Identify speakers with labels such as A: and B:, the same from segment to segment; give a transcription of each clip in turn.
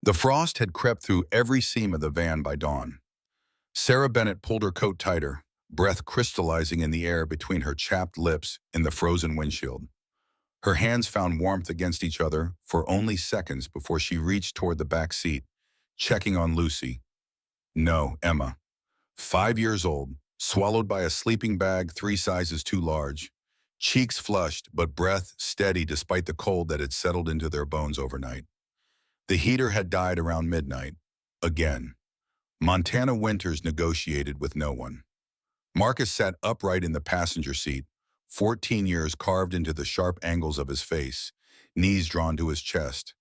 A: The frost had crept through every seam of the van by dawn. Sarah Bennett pulled her coat tighter, breath crystallizing in the air between her chapped lips in the frozen windshield. Her hands found warmth against each other for only seconds before she reached toward the back seat, checking on Lucy. No, Emma. 5 years old, swallowed by a sleeping bag 3 sizes too large, cheeks flushed but breath steady despite the cold that had settled into their bones overnight. The heater had died around midnight. Again. Montana winters negotiated with no one. Marcus sat upright in the passenger seat, 14 years carved into the sharp angles of his face, knees drawn to his chest.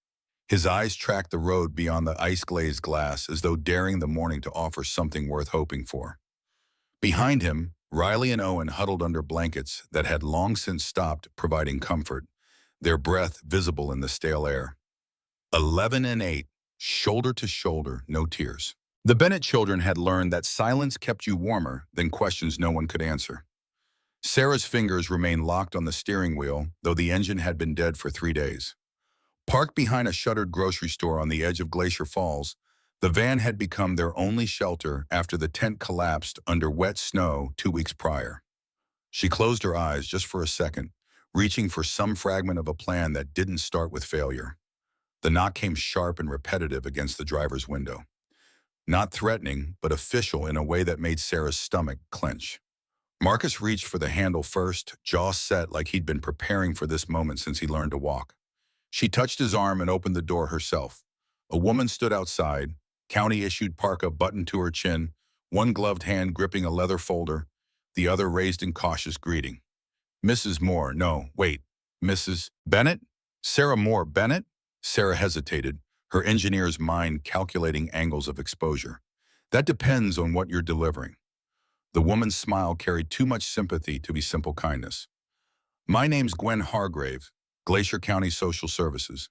A: His eyes tracked the road beyond the ice-glazed glass as though daring the morning to offer something worth hoping for. Behind him, Riley and Owen huddled under blankets that had long since stopped providing comfort, their breath visible in the stale air. 11 and 8, shoulder to shoulder, no tears. The Bennett children had learned that silence kept you warmer than questions no one could answer. Sarah's fingers remained locked on the steering wheel, though the engine had been dead for 3 days. Parked behind a shuttered grocery store on the edge of Glacier Falls, the van had become their only shelter after the tent collapsed under wet snow 2 weeks prior. She closed her eyes just for a second, reaching for some fragment of a plan that didn't start with failure. The knock came sharp and repetitive against the driver's window. Not threatening, but official in a way that made Sarah's stomach clench. Marcus reached for the handle first, jaw set like he'd been preparing for this moment since he learned to walk. She touched his arm and opened the door herself. A woman stood outside, county-issued parka buttoned to her chin, one gloved hand gripping a leather folder, the other raised in cautious greeting. Mrs. Moore, no, wait, Mrs. Bennett? Sarah Moore Bennett? Sarah hesitated, her engineer's mind calculating angles of exposure. That depends on what you're delivering. The woman's smile carried too much sympathy to be simple kindness. My name's Gwen Hargrave, Glacier County Social Services.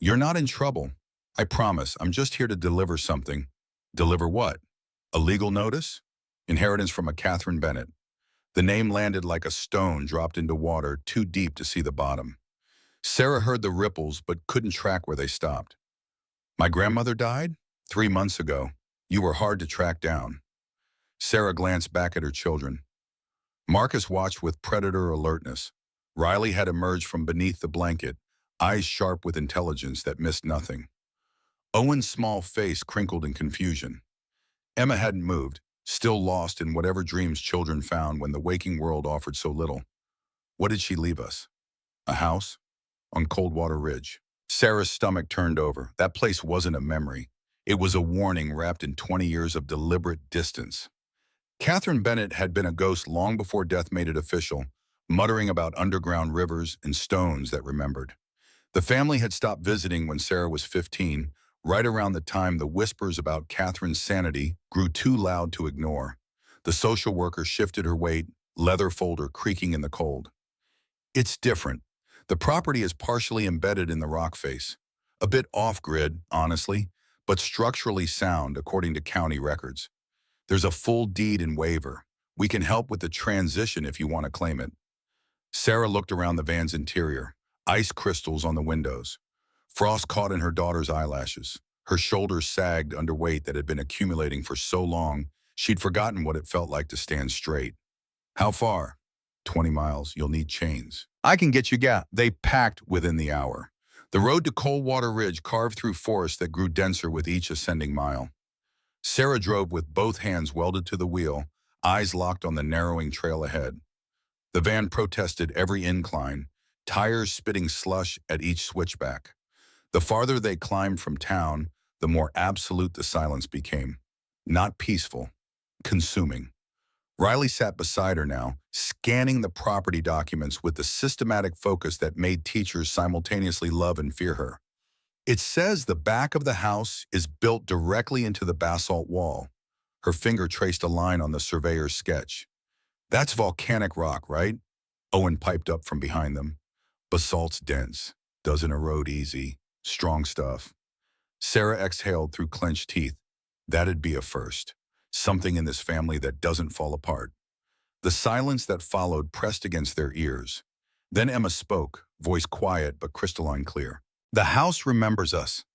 A: You're not in trouble. I promise, I'm just here to deliver something. Deliver what? A legal notice? Inheritance from a Catherine Bennett. The name landed like a stone dropped into water too deep to see the bottom. Sarah heard the ripples but couldn't track where they stopped. My grandmother died? 3 months ago. You were hard to track down. Sarah glanced back at her children. Marcus watched with predator alertness. Riley had emerged from beneath the blanket, eyes sharp with intelligence that missed nothing. Owen's small face crinkled in confusion. Emma hadn't moved, still lost in whatever dreams children found when the waking world offered so little. What did she leave us? A house? On Coldwater Ridge. Sarah's stomach turned over. That place wasn't a memory. It was a warning wrapped in 20 years of deliberate distance. Catherine Bennett had been a ghost long before death made it official, muttering about underground rivers and stones that remembered. The family had stopped visiting when Sarah was 15, right around the time the whispers about Catherine's sanity grew too loud to ignore. The social worker shifted her weight, leather folder creaking in the cold. It's different. The property is partially embedded in the rock face. A bit off-grid, honestly, but structurally sound according to county records. There's a full deed and waiver. We can help with the transition if you want to claim it. Sarah looked around the van's interior, ice crystals on the windows. Frost caught in her daughter's eyelashes. Her shoulders sagged under weight that had been accumulating for so long, she'd forgotten what it felt like to stand straight. How far? 20 miles. You'll need chains. I can get you gas. They packed within the hour. The road to Coldwater Ridge carved through forest that grew denser with each ascending mile. Sarah drove with both hands welded to the wheel, eyes locked on the narrowing trail ahead. The van protested every incline, tires spitting slush at each switchback. The farther they climbed from town, the more absolute the silence became. Not peaceful, consuming. Riley sat beside her now, scanning the property documents with the systematic focus that made teachers simultaneously love and fear her. It says the back of the house is built directly into the basalt wall. Her finger traced a line on the surveyor's sketch. That's volcanic rock, right? Owen piped up from behind them. Basalt's dense, doesn't erode easy, strong stuff. Sarah exhaled through clenched teeth. That'd be a first. Something in this family that doesn't fall apart. The silence that followed pressed against their ears. Then Emma spoke, voice quiet but crystalline clear. The house remembers us.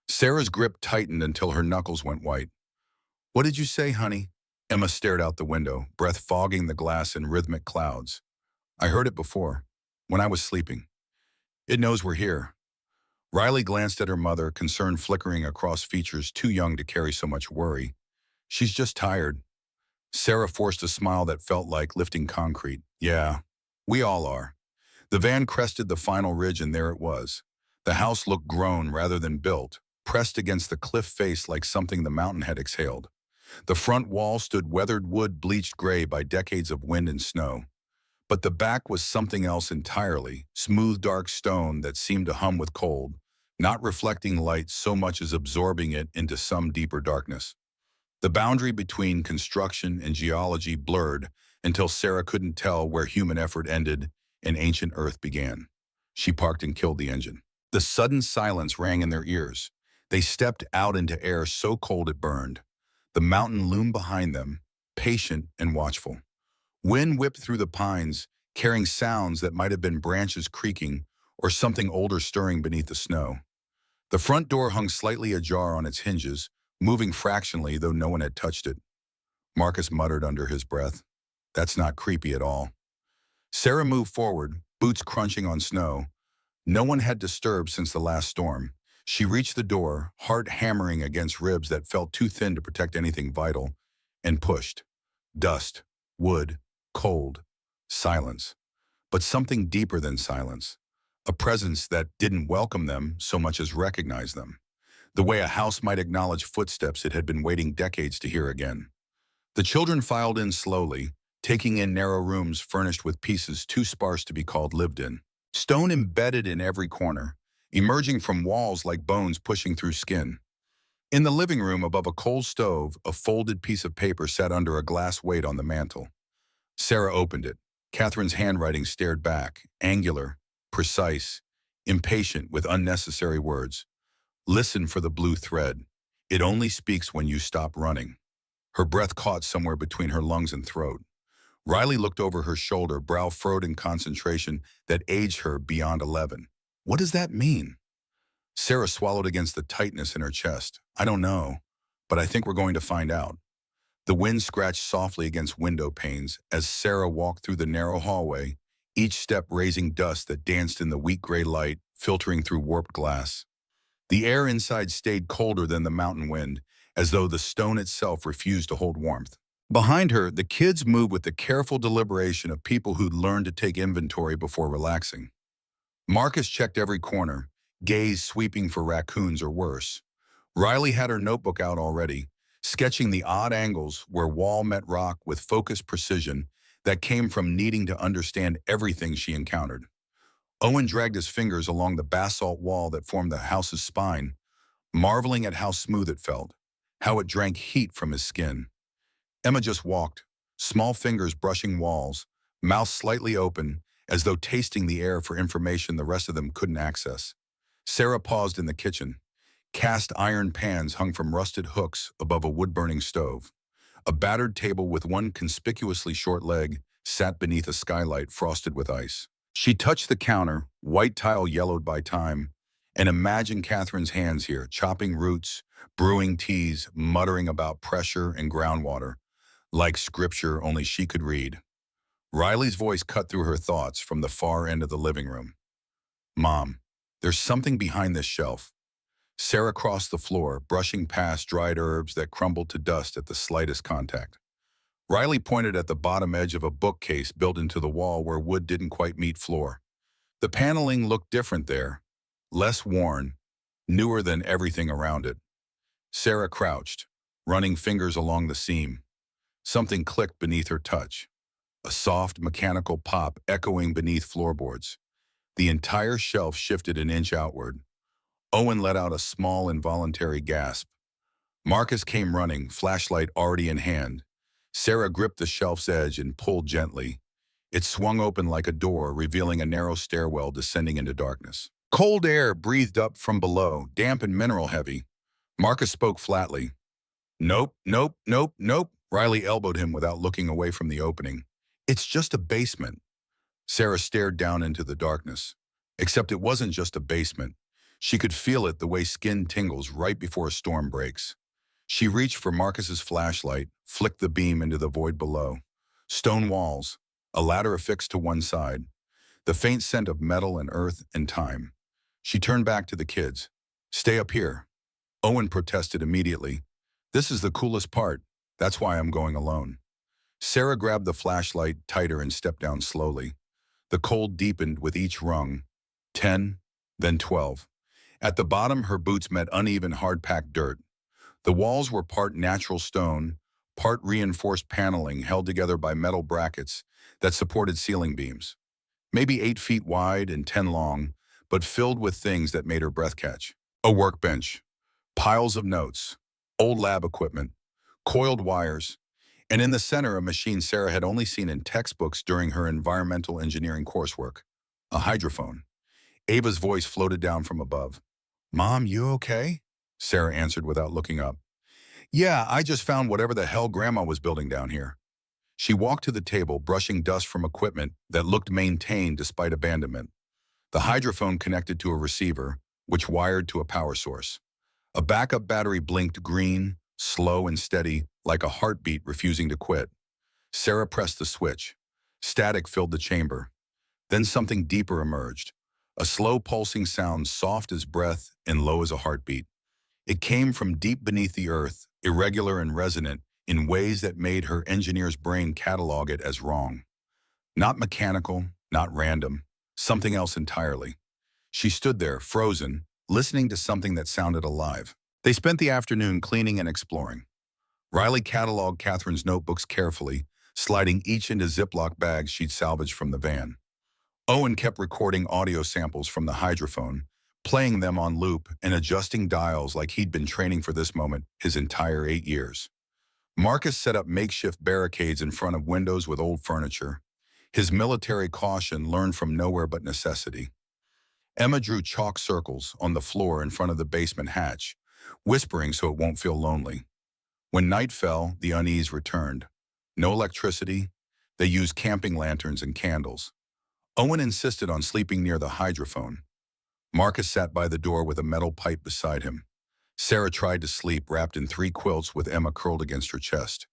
A: Sarah's grip tightened until her knuckles went white. "What did you say, honey?" Emma stared out the window, breath fogging the glass in rhythmic clouds. "I heard it before, when I was sleeping. It knows we're here." Riley glanced at her mother, concern flickering across features too young to carry so much worry. "She's just tired." Sarah forced a smile that felt like lifting concrete. "Yeah, we all are." The van crested the final ridge, and there it was. The house looked grown rather than built, pressed against the cliff face like something the mountain had exhaled. The front wall stood weathered wood bleached gray by decades of wind and snow. But the back was something else entirely, smooth dark stone that seemed to hum with cold, not reflecting light so much as absorbing it into some deeper darkness. The boundary between construction and geology blurred until Sarah couldn't tell where human effort ended and ancient earth began. She parked and killed the engine. The sudden silence rang in their ears. They stepped out into air so cold it burned. The mountain loomed behind them, patient and watchful. Wind whipped through the pines, carrying sounds that might have been branches creaking or something older stirring beneath the snow. The front door hung slightly ajar on its hinges, moving fractionally though no one had touched it. Marcus muttered under his breath, "That's not creepy at all." Sarah moved forward, boots crunching on snow. No one had disturbed since the last storm. She reached the door, heart hammering against ribs that felt too thin to protect anything vital, and pushed. Dust, wood, cold, silence. But something deeper than silence. A presence that didn't welcome them so much as recognize them. The way a house might acknowledge footsteps it had been waiting decades to hear again. The children filed in slowly, taking in narrow rooms furnished with pieces too sparse to be called lived in. Stone embedded in every corner, emerging from walls like bones pushing through skin. In the living room above a coal stove, a folded piece of paper sat under a glass weight on the mantel. Sarah opened it. Catherine's handwriting stared back, angular, precise, impatient with unnecessary words. "Listen for the blue thread. It only speaks when you stop running." Her breath caught somewhere between her lungs and throat. Riley looked over her shoulder, brow furrowed in concentration that aged her beyond 11. "What does that mean?" Sarah swallowed against the tightness in her chest. "I don't know, but I think we're going to find out." The wind scratched softly against window panes as Sarah walked through the narrow hallway, each step raising dust that danced in the weak gray light, filtering through warped glass. The air inside stayed colder than the mountain wind, as though the stone itself refused to hold warmth. Behind her, the kids moved with the careful deliberation of people who'd learned to take inventory before relaxing. Marcus checked every corner, gaze sweeping for raccoons or worse. Riley had her notebook out already, sketching the odd angles where wall met rock with focused precision that came from needing to understand everything she encountered. Owen dragged his fingers along the basalt wall that formed the house's spine, marveling at how smooth it felt, how it drank heat from his skin. Emma just walked, small fingers brushing walls, mouth slightly open, as though tasting the air for information the rest of them couldn't access. Sarah paused in the kitchen. Cast iron pans hung from rusted hooks above a wood-burning stove. A battered table with one conspicuously short leg sat beneath a skylight frosted with ice. She touched the counter, white tile yellowed by time, and imagined Catherine's hands here, chopping roots, brewing teas, muttering about pressure and groundwater, like scripture only she could read. Riley's voice cut through her thoughts from the far end of the living room. "Mom, there's something behind this shelf." Sarah crossed the floor, brushing past dried herbs that crumbled to dust at the slightest contact. Riley pointed at the bottom edge of a bookcase built into the wall where wood didn't quite meet floor. The paneling looked different there, less worn, newer than everything around it. Sarah crouched, running fingers along the seam. Something clicked beneath her touch, a soft mechanical pop echoing beneath floorboards. The entire shelf shifted an inch outward. Owen let out a small involuntary gasp. Marcus came running, flashlight already in hand. Sarah gripped the shelf's edge and pulled gently. It swung open like a door, revealing a narrow stairwell descending into darkness. Cold air breathed up from below, damp and mineral-heavy. Marcus spoke flatly. "Nope, nope, nope, nope." Riley elbowed him without looking away from the opening. "It's just a basement." Sarah stared down into the darkness. Except it wasn't just a basement. She could feel it the way skin tingles right before a storm breaks. She reached for Marcus's flashlight, flicked the beam into the void below. Stone walls, a ladder affixed to one side, the faint scent of metal and earth and time. She turned back to the kids. "Stay up here." Owen protested immediately. "This is the coolest part. That's why I'm going alone." Sarah grabbed the flashlight tighter and stepped down slowly. The cold deepened with each rung. 10, then 12. At the bottom, her boots met uneven, hard-packed dirt. The walls were part natural stone, part reinforced paneling held together by metal brackets that supported ceiling beams. Maybe 8 feet wide and 10 long, but filled with things that made her breath catch. A workbench, piles of notes, old lab equipment, coiled wires, and in the center a machine Sarah had only seen in textbooks during her environmental engineering coursework. A hydrophone. Ava's voice floated down from above. "Mom, you okay?" Sarah answered without looking up. "Yeah, I just found whatever the hell Grandma was building down here." She walked to the table, brushing dust from equipment that looked maintained despite abandonment. The hydrophone connected to a receiver, which wired to a power source. A backup battery blinked green, slow and steady, like a heartbeat refusing to quit. Sarah pressed the switch. Static filled the chamber. Then something deeper emerged. A slow pulsing sound, soft as breath and low as a heartbeat. It came from deep beneath the earth, irregular and resonant, in ways that made her engineer's brain catalog it as wrong. Not mechanical, not random, something else entirely. She stood there, frozen, listening to something that sounded alive. They spent the afternoon cleaning and exploring. Riley cataloged Catherine's notebooks carefully, sliding each into Ziploc bags she'd salvaged from the van. Owen kept recording audio samples from the hydrophone, playing them on loop and adjusting dials like he'd been training for this moment his entire 8 years. Marcus set up makeshift barricades in front of windows with old furniture. His military caution learned from nowhere but necessity. Emma drew chalk circles on the floor in front of the basement hatch, whispering so it won't feel lonely. When night fell, the unease returned. No electricity. They used camping lanterns and candles. Owen insisted on sleeping near the hydrophone. Marcus sat by the door with a metal pipe beside him. Sarah tried to sleep, wrapped in 3 quilts with Emma curled against her chest.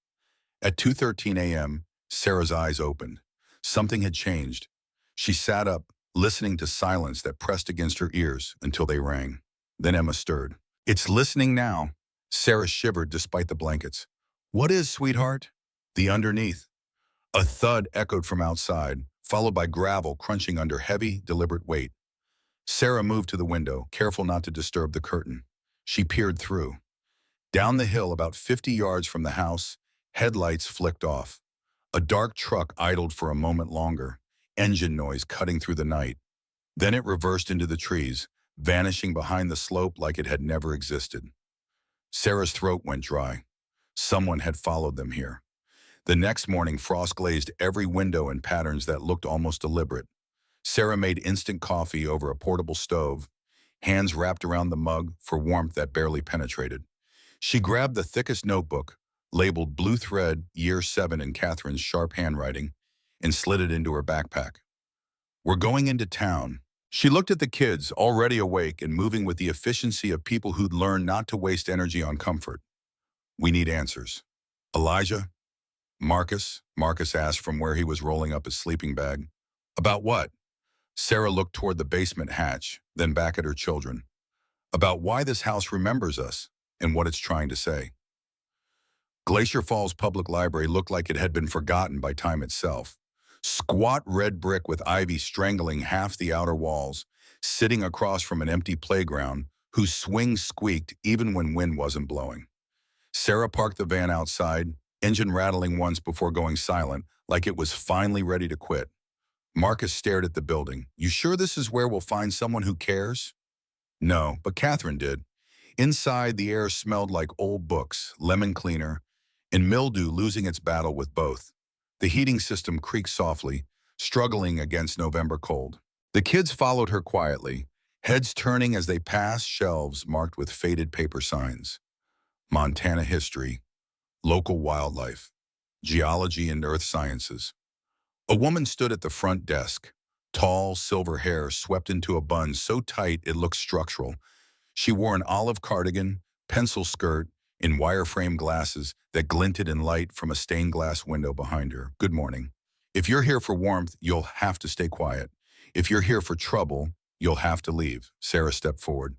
A: At 2:13 a.m., Sarah's eyes opened. Something had changed. She sat up, listening to silence that pressed against her ears until they rang. Then Emma stirred. "It's listening now." Sarah shivered despite the blankets. "What is, sweetheart?" "The underneath." A thud echoed from outside, followed by gravel crunching under heavy, deliberate weight. Sarah moved to the window, careful not to disturb the curtain. She peered through. Down the hill, about 50 yards from the house, headlights flicked off. A dark truck idled for a moment longer, engine noise cutting through the night. Then it reversed into the trees, vanishing behind the slope like it had never existed. Sarah's throat went dry. Someone had followed them here. The next morning, frost glazed every window in patterns that looked almost deliberate. Sarah made instant coffee over a portable stove, hands wrapped around the mug for warmth that barely penetrated. She grabbed the thickest notebook, labeled Blue Thread, Year 7 in Catherine's sharp handwriting, and slid it into her backpack. "We're going into town." She looked at the kids, already awake and moving with the efficiency of people who'd learned not to waste energy on comfort. "We need answers." "Elijah?" Marcus asked from where he was rolling up his sleeping bag. "About what?" Sarah looked toward the basement hatch, then back at her children. "About why this house remembers us and what it's trying to say." Glacier Falls Public Library looked like it had been forgotten by time itself. Squat red brick with ivy strangling half the outer walls, sitting across from an empty playground whose swings squeaked even when wind wasn't blowing. Sarah parked the van outside, engine rattling once before going silent, like it was finally ready to quit. Marcus stared at the building. "You sure this is where we'll find someone who cares?" No, but Catherine did. Inside, the air smelled like old books, lemon cleaner, and mildew losing its battle with both. The heating system creaked softly, struggling against November cold. The kids followed her quietly, heads turning as they passed shelves marked with faded paper signs. Montana history, local wildlife, geology and earth sciences. A woman stood at the front desk, Tall, silver hair swept into a bun so tight it looked structural. She wore an olive cardigan, pencil skirt, and wire-frame glasses that glinted in light from a stained glass window behind her. Good morning. If you're here for warmth, you'll have to stay quiet. If you're here for trouble, you'll have to leave. Sarah stepped forward.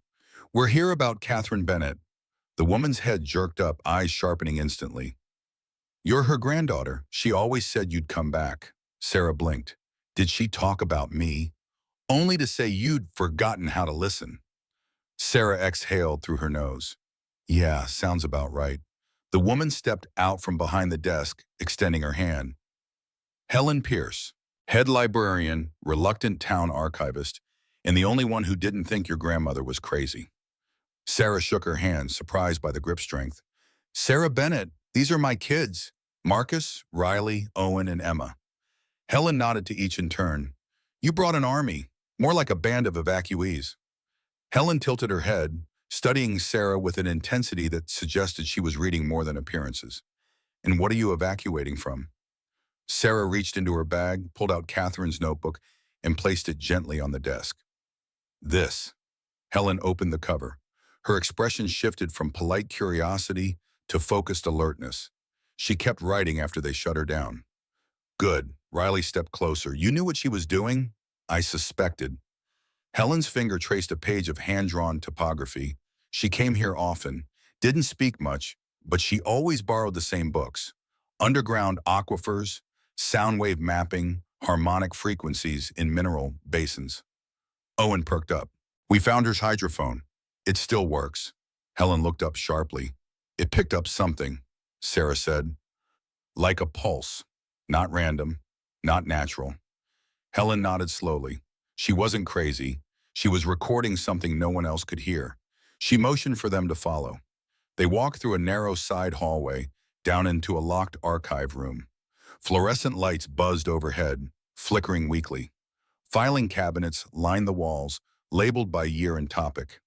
A: We're here about Catherine Bennett. The woman's head jerked up, eyes sharpening instantly. You're her granddaughter. She always said you'd come back. Sarah blinked. Did she talk about me? Only to say you'd forgotten how to listen. Sarah exhaled through her nose. Yeah, sounds about right. The woman stepped out from behind the desk, extending her hand. Helen Pierce, head librarian, reluctant town archivist, and the only one who didn't think your grandmother was crazy. Sarah shook her hand, surprised by the grip strength. Sarah Bennett, these are my kids. Marcus, Riley, Owen, and Emma. Helen nodded to each in turn. You brought an army, more like a band of evacuees. Helen tilted her head, studying Sarah with an intensity that suggested she was reading more than appearances. And what are you evacuating from? Sarah reached into her bag, pulled out Catherine's notebook, and placed it gently on the desk. This. Helen opened the cover. Her expression shifted from polite curiosity to focused alertness. She kept writing after they shut her down. Good. Riley stepped closer. You knew what she was doing? I suspected. Helen's finger traced a page of hand-drawn topography. She came here often, didn't speak much, but she always borrowed the same books. Underground aquifers, sound wave mapping, harmonic frequencies in mineral basins. Owen perked up. We found her hydrophone. It still works. Helen looked up sharply. It picked up something, Sarah said. Like a pulse. Not random, not natural. Helen nodded slowly. She wasn't crazy. She was recording something no one else could hear. She motioned for them to follow. They walked through a narrow side hallway, down into a locked archive room. Fluorescent lights buzzed overhead, flickering weakly. Filing cabinets lined the walls, labeled by year and topic.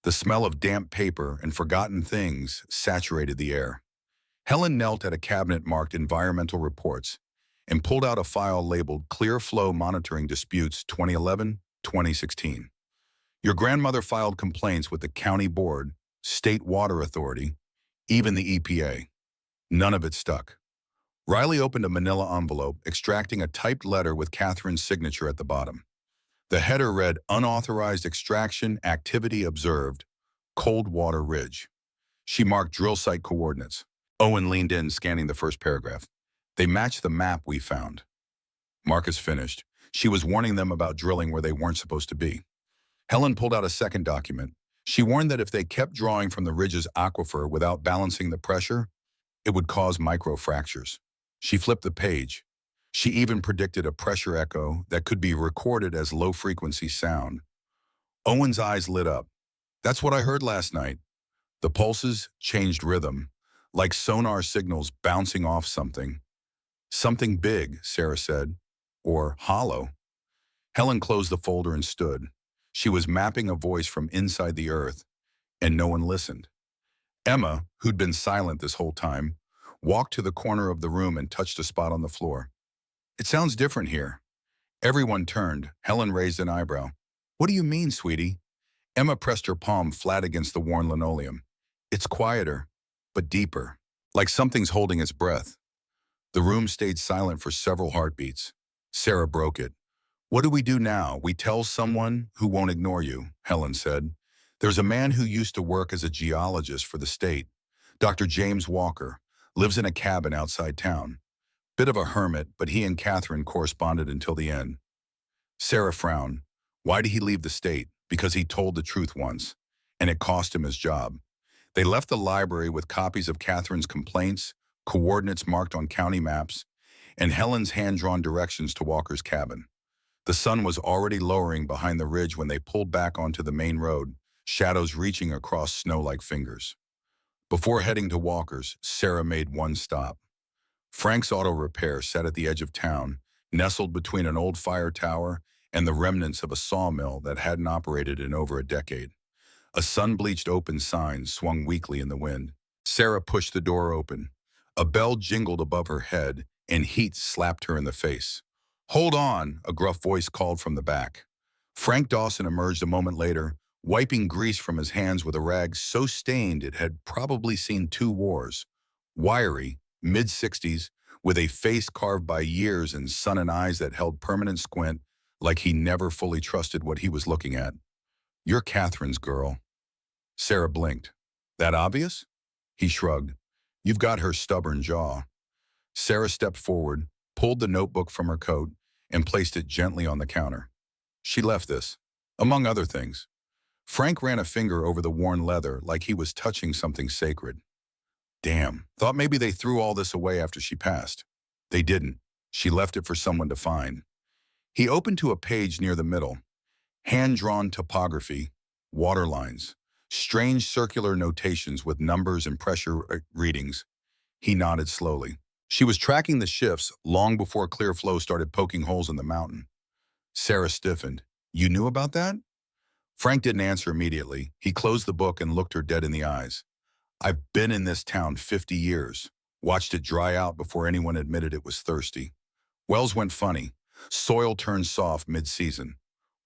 A: The smell of damp paper and forgotten things saturated the air. Helen knelt at a cabinet marked Environmental Reports and pulled out a file labeled Clear Flow Monitoring Disputes 2011-2016. Your grandmother filed complaints with the county board, state water authority, even the EPA. None of it stuck. Riley opened a manila envelope, extracting a typed letter with Catherine's signature at the bottom. The header read, Unauthorized extraction activity observed, Coldwater Ridge. She marked drill site coordinates. Owen leaned in, scanning the first paragraph. They matched the map we found. Marcus finished. She was warning them about drilling where they weren't supposed to be. Helen pulled out a second document. She warned that if they kept drawing from the ridge's aquifer without balancing the pressure, it would cause microfractures. She flipped the page. She even predicted a pressure echo that could be recorded as low-frequency sound. Owen's eyes lit up. That's what I heard last night. The pulses changed rhythm, like sonar signals bouncing off something. Something big, Sarah said, or hollow. Helen closed the folder and stood. She was mapping a voice from inside the earth, and no one listened. Emma, who'd been silent this whole time, walked to the corner of the room and touched a spot on the floor. It sounds different here. Everyone turned. Helen raised an eyebrow. What do you mean, sweetie? Emma pressed her palm flat against the worn linoleum. It's quieter, but deeper, like something's holding its breath. The room stayed silent for several heartbeats. Sarah broke it. What do we do now? We tell someone who won't ignore you, Helen said. There's a man who used to work as a geologist for the state. Dr. James Walker lives in a cabin outside town. Bit of a hermit, but he and Catherine corresponded until the end. Sarah frowned. Why did he leave the state? Because he told the truth once, and it cost him his job. They left the library with copies of Catherine's complaints, coordinates marked on county maps, and Helen's hand-drawn directions to Walker's cabin. The sun was already lowering behind the ridge when they pulled back onto the main road, shadows reaching across snow like fingers. Before heading to Walker's, Sarah made one stop. Frank's Auto Repair sat at the edge of town, nestled between an old fire tower and the remnants of a sawmill that hadn't operated in over a decade. A sun-bleached open sign swung weakly in the wind. Sarah pushed the door open. A bell jingled above her head, and heat slapped her in the face. Hold on, a gruff voice called from the back. Frank Dawson emerged a moment later, wiping grease from his hands with a rag so stained it had probably seen two wars. Wiry, mid-60s, with a face carved by years and sun and eyes that held permanent squint, like he never fully trusted what he was looking at. You're Catherine's girl. Sarah blinked. That obvious? He shrugged. You've got her stubborn jaw. Sarah stepped forward, pulled the notebook from her coat, and placed it gently on the counter. She left this, among other things. Frank ran a finger over the worn leather like he was touching something sacred. Damn, thought maybe they threw all this away after she passed. They didn't. She left it for someone to find. He opened to a page near the middle. Hand-drawn topography, water lines, strange circular notations with numbers and pressure readings. He nodded slowly. She was tracking the shifts long before clear flow started poking holes in the mountain. Sarah stiffened. You knew about that? Frank didn't answer immediately. He closed the book and looked her dead in the eyes. I've been in this town 50 years, watched it dry out before anyone admitted it was thirsty. Wells went funny. Soil turned soft mid-season.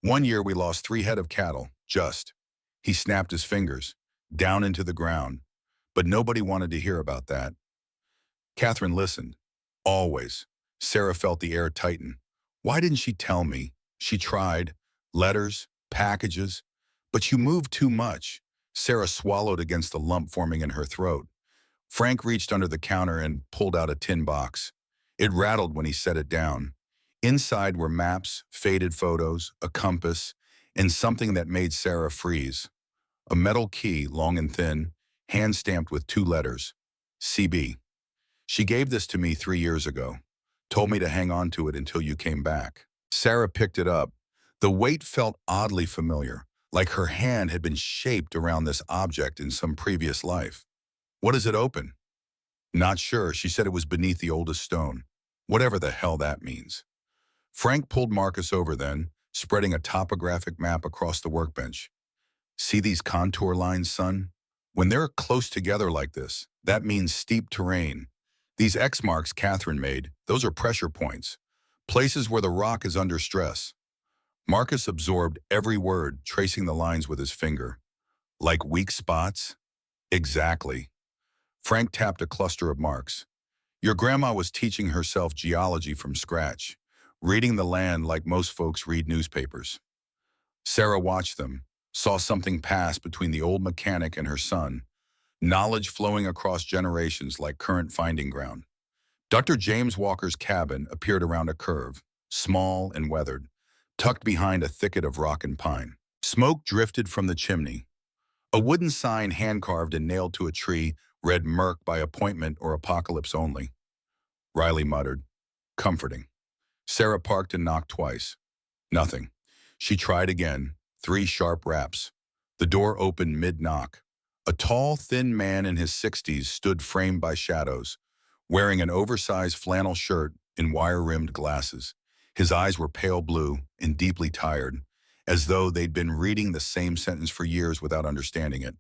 A: One year we lost 3 head of cattle, just. He snapped his fingers, down into the ground. But nobody wanted to hear about that. Catherine listened. Always. Sarah felt the air tighten. Why didn't she tell me? She tried. Letters, packages. But you moved too much. Sarah swallowed against the lump forming in her throat. Frank reached under the counter and pulled out a tin box. It rattled when he set it down. Inside were maps, faded photos, a compass, and something that made Sarah freeze. A metal key, long and thin, hand-stamped with 2 letters. CB. She gave this to me 3 years ago. Told me to hang on to it until you came back. Sarah picked it up. The weight felt oddly familiar, like her hand had been shaped around this object in some previous life. What does it open? Not sure. She said it was beneath the oldest stone. Whatever the hell that means. Frank pulled Marcus over then, spreading a topographic map across the workbench. See these contour lines, son? When they're close together like this, that means steep terrain. These X marks Catherine made, those are pressure points, places where the rock is under stress. Marcus absorbed every word, tracing the lines with his finger. Like weak spots? Exactly. Frank tapped a cluster of marks. Your grandma was teaching herself geology from scratch, reading the land like most folks read newspapers. Sarah watched them, saw something pass between the old mechanic and her son, knowledge flowing across generations like current finding ground. Dr. James Walker's cabin appeared around a curve, small and weathered, tucked behind a thicket of rock and pine. Smoke drifted from the chimney. A wooden sign hand-carved and nailed to a tree read Merc by appointment or apocalypse only. Riley muttered, comforting. Sarah parked and knocked twice. Nothing. She tried again, 3 sharp raps. The door opened mid-knock. A tall, thin man in his 60s stood framed by shadows, wearing an oversized flannel shirt and wire-rimmed glasses. His eyes were pale blue and deeply tired, as though they'd been reading the same sentence for years without understanding it.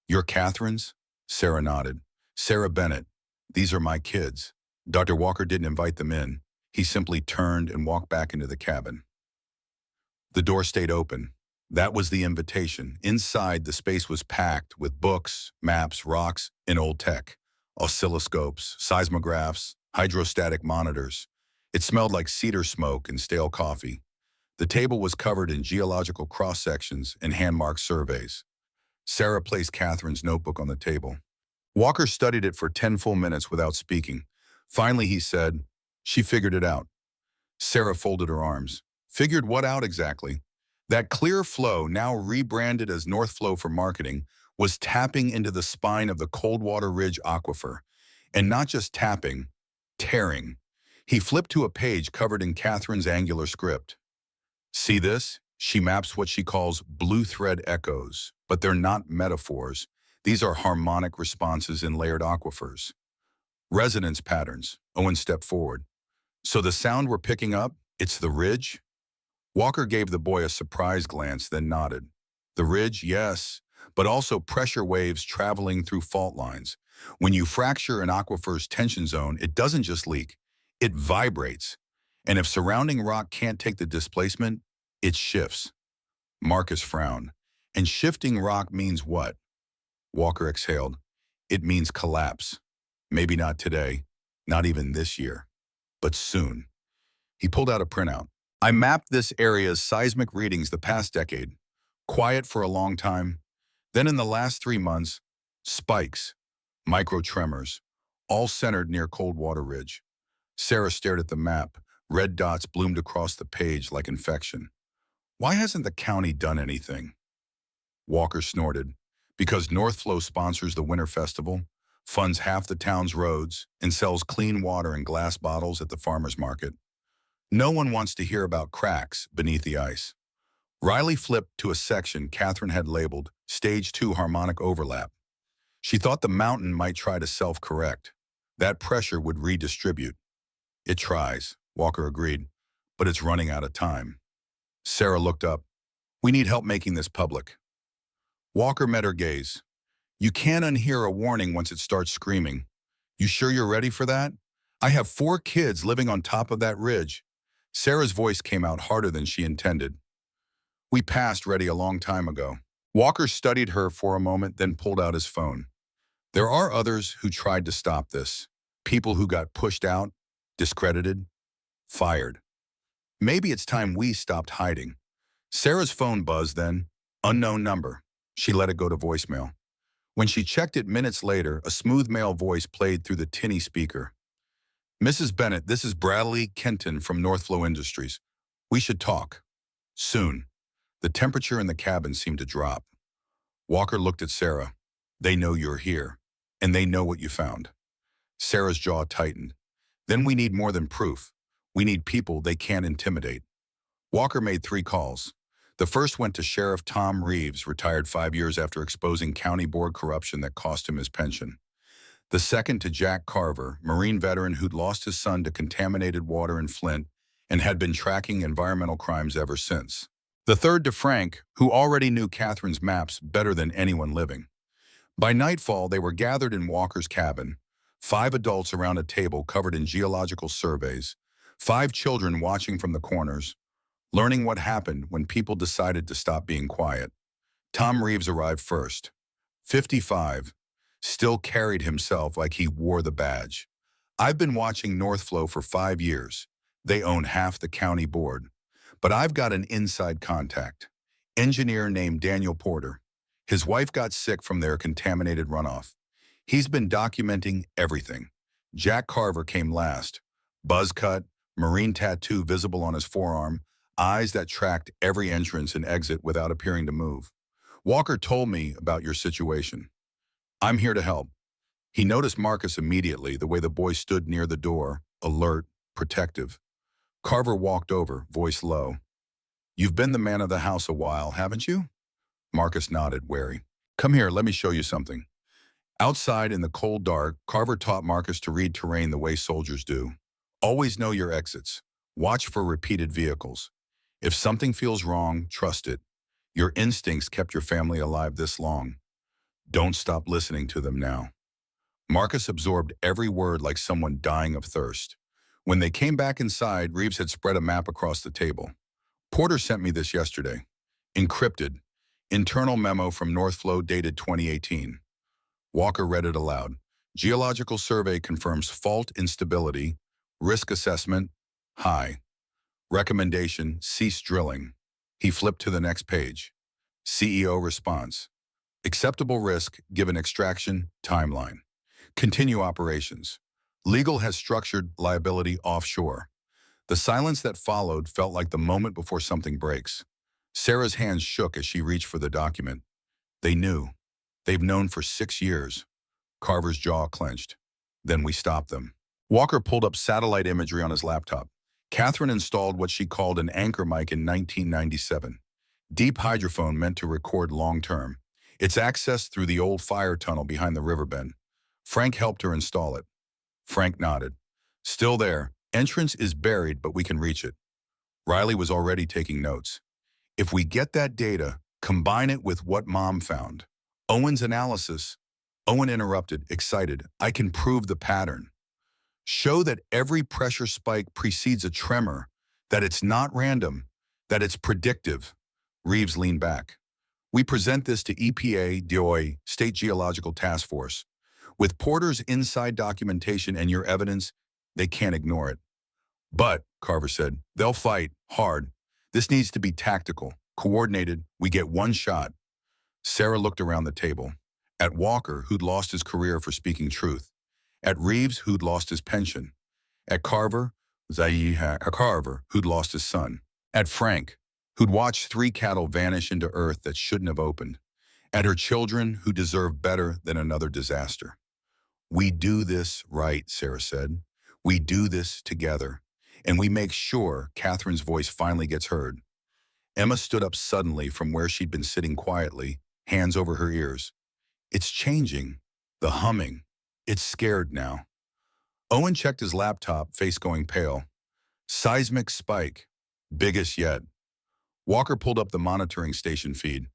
A: You're Catherine's? Sarah nodded. Sarah Bennett. These are my kids. Dr. Walker didn't invite them in. He simply turned and walked back into the cabin. The door stayed open. That was the invitation. Inside, the space was packed with books, maps, rocks, and old tech. Oscilloscopes, seismographs, hydrostatic monitors. It smelled like cedar smoke and stale coffee. The table was covered in geological cross-sections and hand-marked surveys. Sarah placed Catherine's notebook on the table. Walker studied it for 10 full minutes without speaking. Finally, he said, she figured it out. Sarah folded her arms. Figured what out exactly? That clear flow, now rebranded as North Flow for marketing, was tapping into the spine of the Coldwater Ridge Aquifer. And not just tapping, tearing. He flipped to a page covered in Catherine's angular script. See this? She maps what she calls blue thread echoes, but they're not metaphors. These are harmonic responses in layered aquifers. Resonance patterns. Owen stepped forward. So the sound we're picking up, it's the ridge? Walker gave the boy a surprised glance, then nodded. The ridge, yes, but also pressure waves traveling through fault lines. When you fracture an aquifer's tension zone, it doesn't just leak, it vibrates. And if surrounding rock can't take the displacement, it shifts. Marcus frowned. And shifting rock means what? Walker exhaled. It means collapse. Maybe not today, not even this year, but soon. He pulled out a printout. I mapped this area's seismic readings the past decade. Quiet for a long time. Then in the last 3 months, spikes, micro tremors, all centered near Coldwater Ridge. Sarah stared at the map. Red dots bloomed across the page like infection. Why hasn't the county done anything? Walker snorted. Because North Flow sponsors the Winter Festival, funds half the town's roads, and sells clean water in glass bottles at the farmer's market. No one wants to hear about cracks beneath the ice. Riley flipped to a section Catherine had labeled Stage 2 Harmonic Overlap. She thought the mountain might try to self-correct. That pressure would redistribute. It tries, Walker agreed, but it's running out of time. Sarah looked up. We need help making this public. Walker met her gaze. You can't unhear a warning once it starts screaming. You sure you're ready for that? I have 4 kids living on top of that ridge. Sarah's voice came out harder than she intended. We passed ready a long time ago. Walker studied her for a moment, then pulled out his phone. There are others who tried to stop this. People who got pushed out, discredited, fired. Maybe it's time we stopped hiding. Sarah's phone buzzed then. Unknown number. She let it go to voicemail. When she checked it minutes later, a smooth male voice played through the tinny speaker. Mrs. Bennett, this is Bradley Kenton from North Flow Industries. We should talk. Soon. The temperature in the cabin seemed to drop. Walker looked at Sarah. They know you're here, and they know what you found. Sarah's jaw tightened. Then we need more than proof. We need people they can't intimidate. Walker made 3 calls. The first went to Sheriff Tom Reeves, retired 5 years after exposing county board corruption that cost him his pension. The second to Jack Carver, Marine veteran who'd lost his son to contaminated water in Flint and had been tracking environmental crimes ever since. The third to Frank, who already knew Catherine's maps better than anyone living. By nightfall, they were gathered in Walker's cabin, 5 adults around a table covered in geological surveys, 5 children watching from the corners, learning what happened when people decided to stop being quiet. Tom Reeves arrived first. 55, still carried himself like he wore the badge. I've been watching North Flow for 5 years. They own half the county board. But I've got an inside contact. Engineer named Daniel Porter. His wife got sick from their contaminated runoff. He's been documenting everything. Jack Carver came last. Buzz cut, marine tattoo visible on his forearm, eyes that tracked every entrance and exit without appearing to move. Walker told me about your situation. I'm here to help. He noticed Marcus immediately, the way the boy stood near the door, alert, protective. Carver walked over, voice low. You've been the man of the house a while, haven't you? Marcus nodded, wary. Come here, let me show you something. Outside in the cold dark, Carver taught Marcus to read terrain the way soldiers do. Always know your exits. Watch for repeated vehicles. If something feels wrong, trust it. Your instincts kept your family alive this long. Don't stop listening to them now. Marcus absorbed every word like someone dying of thirst. When they came back inside, Reeves had spread a map across the table. Porter sent me this yesterday. Encrypted. Internal memo from North Flow dated 2018. Walker read it aloud. Geological survey confirms fault instability. Risk assessment, high. Recommendation, cease drilling. He flipped to the next page. CEO response. Acceptable risk given extraction timeline. Continue operations. Legal has structured liability offshore. The silence that followed felt like the moment before something breaks. Sarah's hands shook as she reached for the document. They knew. They've known for 6 years. Carver's jaw clenched. Then we stopped them. Walker pulled up satellite imagery on his laptop. Catherine installed what she called an anchor mic in 1997. Deep hydrophone meant to record long-term. It's accessed through the old fire tunnel behind the riverbend. Frank helped her install it. Frank nodded. Still there. Entrance is buried, but we can reach it. Riley was already taking notes. If we get that data, combine it with what Mom found. Owen's analysis. Owen interrupted, excited. I can prove the pattern. Show that every pressure spike precedes a tremor, that it's not random, that it's predictive. Reeves leaned back. We present this to EPA, DOI, State Geological Task Force. With Porter's inside documentation and your evidence, they can't ignore it. But, Carver said, they'll fight hard. This needs to be tactical, coordinated. We get one shot. Sarah looked around the table. At Walker, who'd lost his career for speaking truth. At Reeves, who'd lost his pension. At Carver, who'd lost his son. At Frank, who'd watched 3 cattle vanish into earth that shouldn't have opened. At her children, who deserve better than another disaster. We do this right, Sarah said. We do this together. And we make sure Catherine's voice finally gets heard. Emma stood up suddenly from where she'd been sitting quietly, hands over her ears. It's changing. The humming. It's scared now. Owen checked his laptop, face going pale. Seismic spike. Biggest yet. Walker pulled up the monitoring station feed.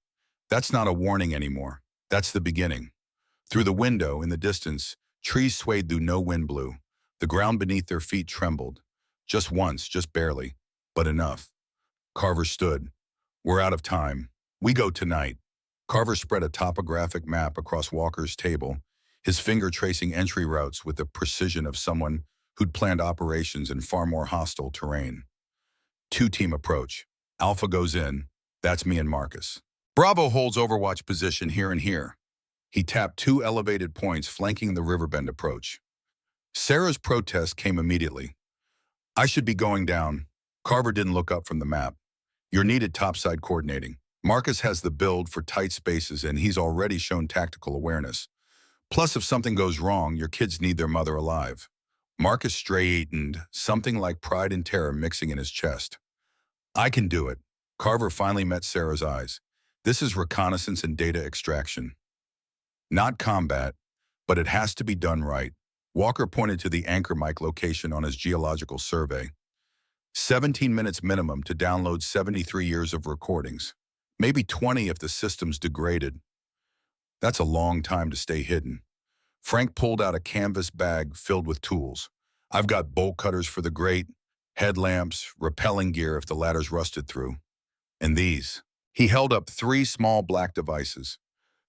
A: That's not a warning anymore. That's the beginning. Through the window, in the distance, trees swayed though no wind blew. The ground beneath their feet trembled. Just once, just barely, but enough. Carver stood. We're out of time. We go tonight. Carver spread a topographic map across Walker's table, his finger tracing entry routes with the precision of someone who'd planned operations in far more hostile terrain. 2-team approach. Alpha goes in. That's me and Marcus. Bravo holds overwatch position here and here. He tapped 2 elevated points flanking the Riverbend approach. Sarah's protest came immediately. I should be going down. Carver didn't look up from the map. You're needed topside coordinating. Marcus has the build for tight spaces and he's already shown tactical awareness. Plus, if something goes wrong, your kids need their mother alive. Marcus straightened, something like pride and terror mixing in his chest. I can do it. Carver finally met Sarah's eyes. This is reconnaissance and data extraction. Not combat, but it has to be done right. Walker pointed to the anchor mic location on his geological survey. 17 minutes minimum to download 73 years of recordings. Maybe 20 if the system's degraded. That's a long time to stay hidden. Frank pulled out a canvas bag filled with tools. I've got bolt cutters for the grate, headlamps, rappelling gear if the ladder's rusted through. And these. He held up 3 small black devices.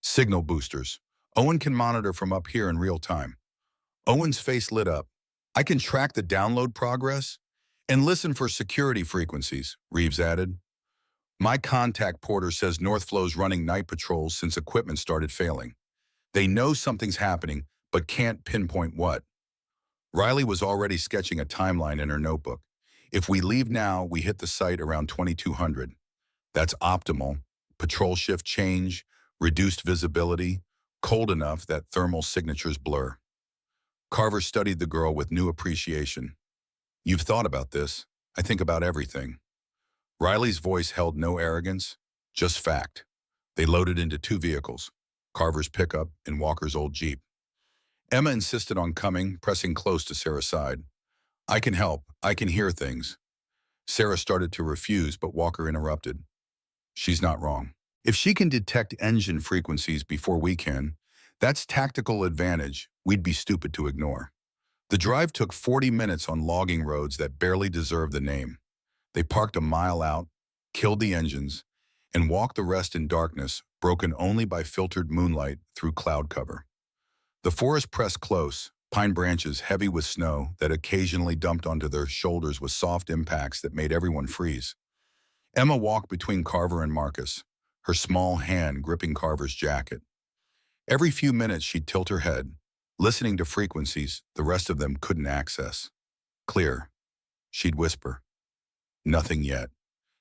A: Signal boosters. Owen can monitor from up here in real time. Owen's face lit up. I can track the download progress and listen for security frequencies, Reeves added. My contact Porter says North Flow's running night patrols since equipment started failing. They know something's happening, but can't pinpoint what. Riley was already sketching a timeline in her notebook. If we leave now, we hit the site around 2200. That's optimal. Patrol shift change, reduced visibility, cold enough that thermal signatures blur. Carver studied the girl with new appreciation. You've thought about this. I think about everything. Riley's voice held no arrogance, just fact. They loaded into 2 vehicles, Carver's pickup and Walker's old Jeep. Emma insisted on coming, pressing close to Sarah's side. I can help. I can hear things. Sarah started to refuse, but Walker interrupted. She's not wrong. If she can detect engine frequencies before we can, that's tactical advantage we'd be stupid to ignore. The drive took 40 minutes on logging roads that barely deserve the name. They parked a mile out, killed the engines, and walked the rest in darkness, broken only by filtered moonlight through cloud cover. The forest pressed close, pine branches heavy with snow that occasionally dumped onto their shoulders with soft impacts that made everyone freeze. Emma walked between Carver and Marcus, her small hand gripping Carver's jacket. Every few minutes she'd tilt her head, listening to frequencies the rest of them couldn't access. Clear. She'd whisper. Nothing yet.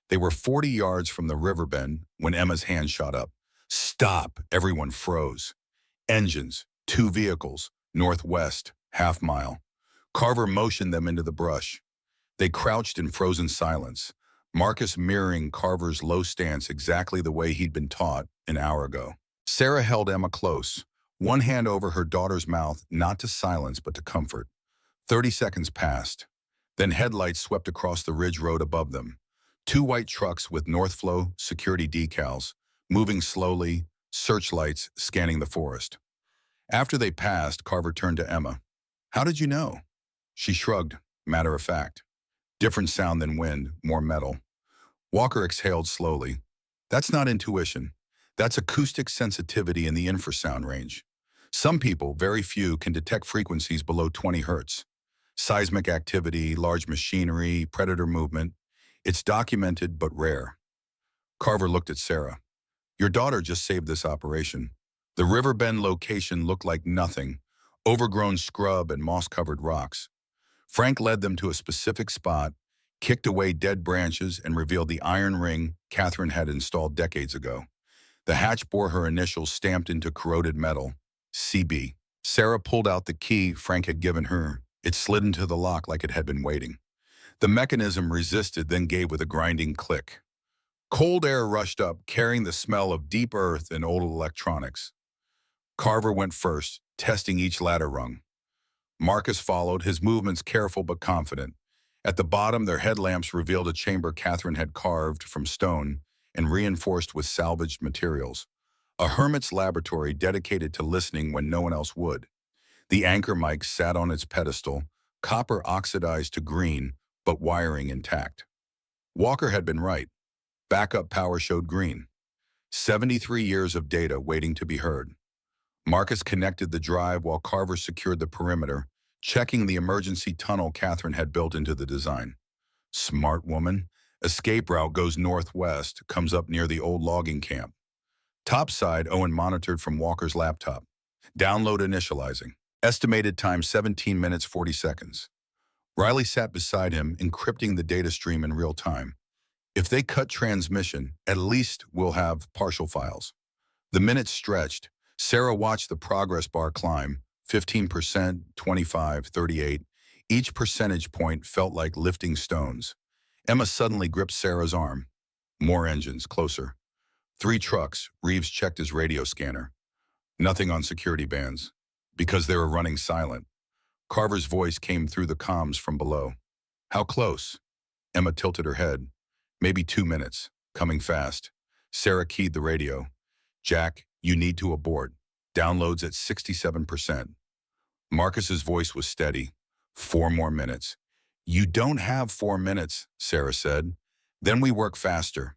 A: They were 40 yards from the riverbend when Emma's hand shot up. Stop! Everyone froze. Engines, 2 vehicles, northwest, half mile. Carver motioned them into the brush. They crouched in frozen silence, Marcus mirroring Carver's low stance exactly the way he'd been taught an hour ago. Sarah held Emma close, one hand over her daughter's mouth, not to silence but to comfort. 30 seconds passed. Then headlights swept across the ridge road above them. 2 white trucks with Northflow security decals, moving slowly, searchlights scanning the forest. After they passed, Carver turned to Emma. How did you know? She shrugged, matter of fact. Different sound than wind, more metal. Walker exhaled slowly. That's not intuition. That's acoustic sensitivity in the infrasound range. Some people, very few, can detect frequencies below 20 hertz. Seismic activity, large machinery, predator movement. It's documented but rare. Carver looked at Sarah. Your daughter just saved this operation. The River Bend location looked like nothing. Overgrown scrub and moss-covered rocks. Frank led them to a specific spot, kicked away dead branches, and revealed the iron ring Catherine had installed decades ago. The hatch bore her initials stamped into corroded metal, CB. Sarah pulled out the key Frank had given her. It slid into the lock like it had been waiting. The mechanism resisted, then gave with a grinding click. Cold air rushed up, carrying the smell of deep earth and old electronics. Carver went first, testing each ladder rung. Marcus followed, his movements careful but confident. At the bottom, their headlamps revealed a chamber Catherine had carved from stone and reinforced with salvaged materials. A hermit's laboratory dedicated to listening when no one else would. The anchor mic sat on its pedestal, copper oxidized to green, but wiring intact. Walker had been right. Backup power showed green. 73 years of data waiting to be heard. Marcus connected the drive while Carver secured the perimeter, checking the emergency tunnel Catherine had built into the design. Smart woman. Escape route goes northwest, comes up near the old logging camp. Topside, Owen monitored from Walker's laptop. Download initializing. Estimated time 17 minutes 40 seconds. Riley sat beside him, encrypting the data stream in real time. If they cut transmission, at least we'll have partial files. The minutes stretched. Sarah watched the progress bar climb, 15%, 25, 38. Each percentage point felt like lifting stones. Emma suddenly gripped Sarah's arm. More engines, closer. 3 trucks. Reeves checked his radio scanner. Nothing on security bands, because they were running silent. Carver's voice came through the comms from below. How close? Emma tilted her head. Maybe 2 minutes. Coming fast. Sarah keyed the radio. Jack, you need to abort. Downloads at 67%. Marcus's voice was steady. 4 more minutes. You don't have 4 minutes, Sarah said. Then we work faster.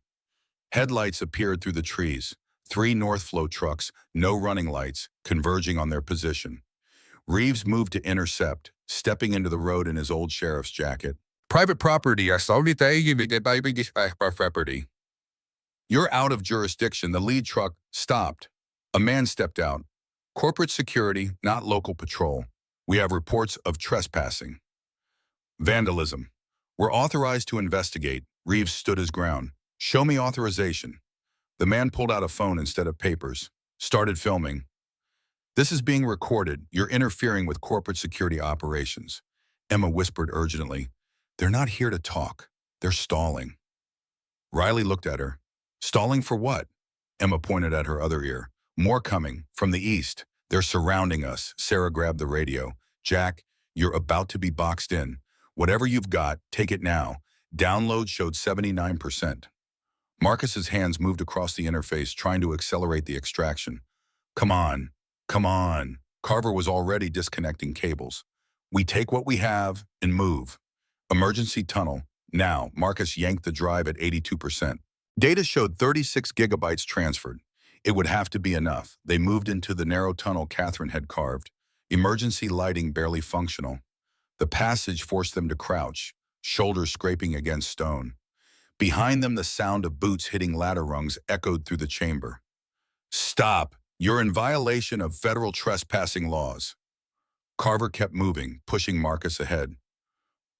A: Headlights appeared through the trees. 3 Northflow trucks, no running lights, converging on their position. Reeves moved to intercept, stepping into the road in his old sheriff's jacket. Private property, property. You're out of jurisdiction. The lead truck stopped. A man stepped out. Corporate security, not local patrol. We have reports of trespassing. Vandalism. We're authorized to investigate. Reeves stood his ground. Show me authorization. The man pulled out a phone instead of papers. Started filming. This is being recorded. You're interfering with corporate security operations. Emma whispered urgently. They're not here to talk. They're stalling. Riley looked at her. Stalling for what? Emma pointed at her other ear. More coming, from the east. They're surrounding us. Sarah grabbed the radio. Jack, you're about to be boxed in. Whatever you've got, take it now. Download showed 79%. Marcus's hands moved across the interface, trying to accelerate the extraction. Come on, come on. Carver was already disconnecting cables. We take what we have and move. Emergency tunnel. Now, Marcus yanked the drive at 82%. Data showed 36 gigabytes transferred. It would have to be enough. They moved into the narrow tunnel Catherine had carved. Emergency lighting barely functional. The passage forced them to crouch, shoulders scraping against stone. Behind them, the sound of boots hitting ladder rungs echoed through the chamber. Stop! You're in violation of federal trespassing laws. Carver kept moving, pushing Marcus ahead.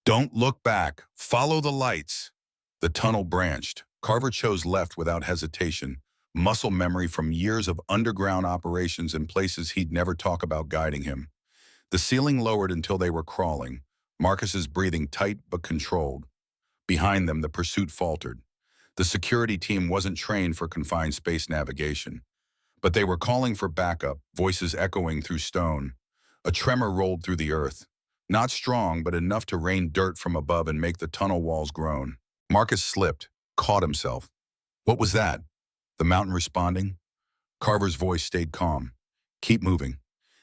A: Don't look back. Follow the lights. The tunnel branched. Carver chose left without hesitation. Muscle memory from years of underground operations in places he'd never talk about guiding him. The ceiling lowered until they were crawling. Marcus's breathing tight but controlled. Behind them, the pursuit faltered. The security team wasn't trained for confined space navigation. But they were calling for backup, voices echoing through stone. A tremor rolled through the earth. Not strong, but enough to rain dirt from above and make the tunnel walls groan. Marcus slipped, caught himself. What was that? The mountain responding? Carver's voice stayed calm. Keep moving.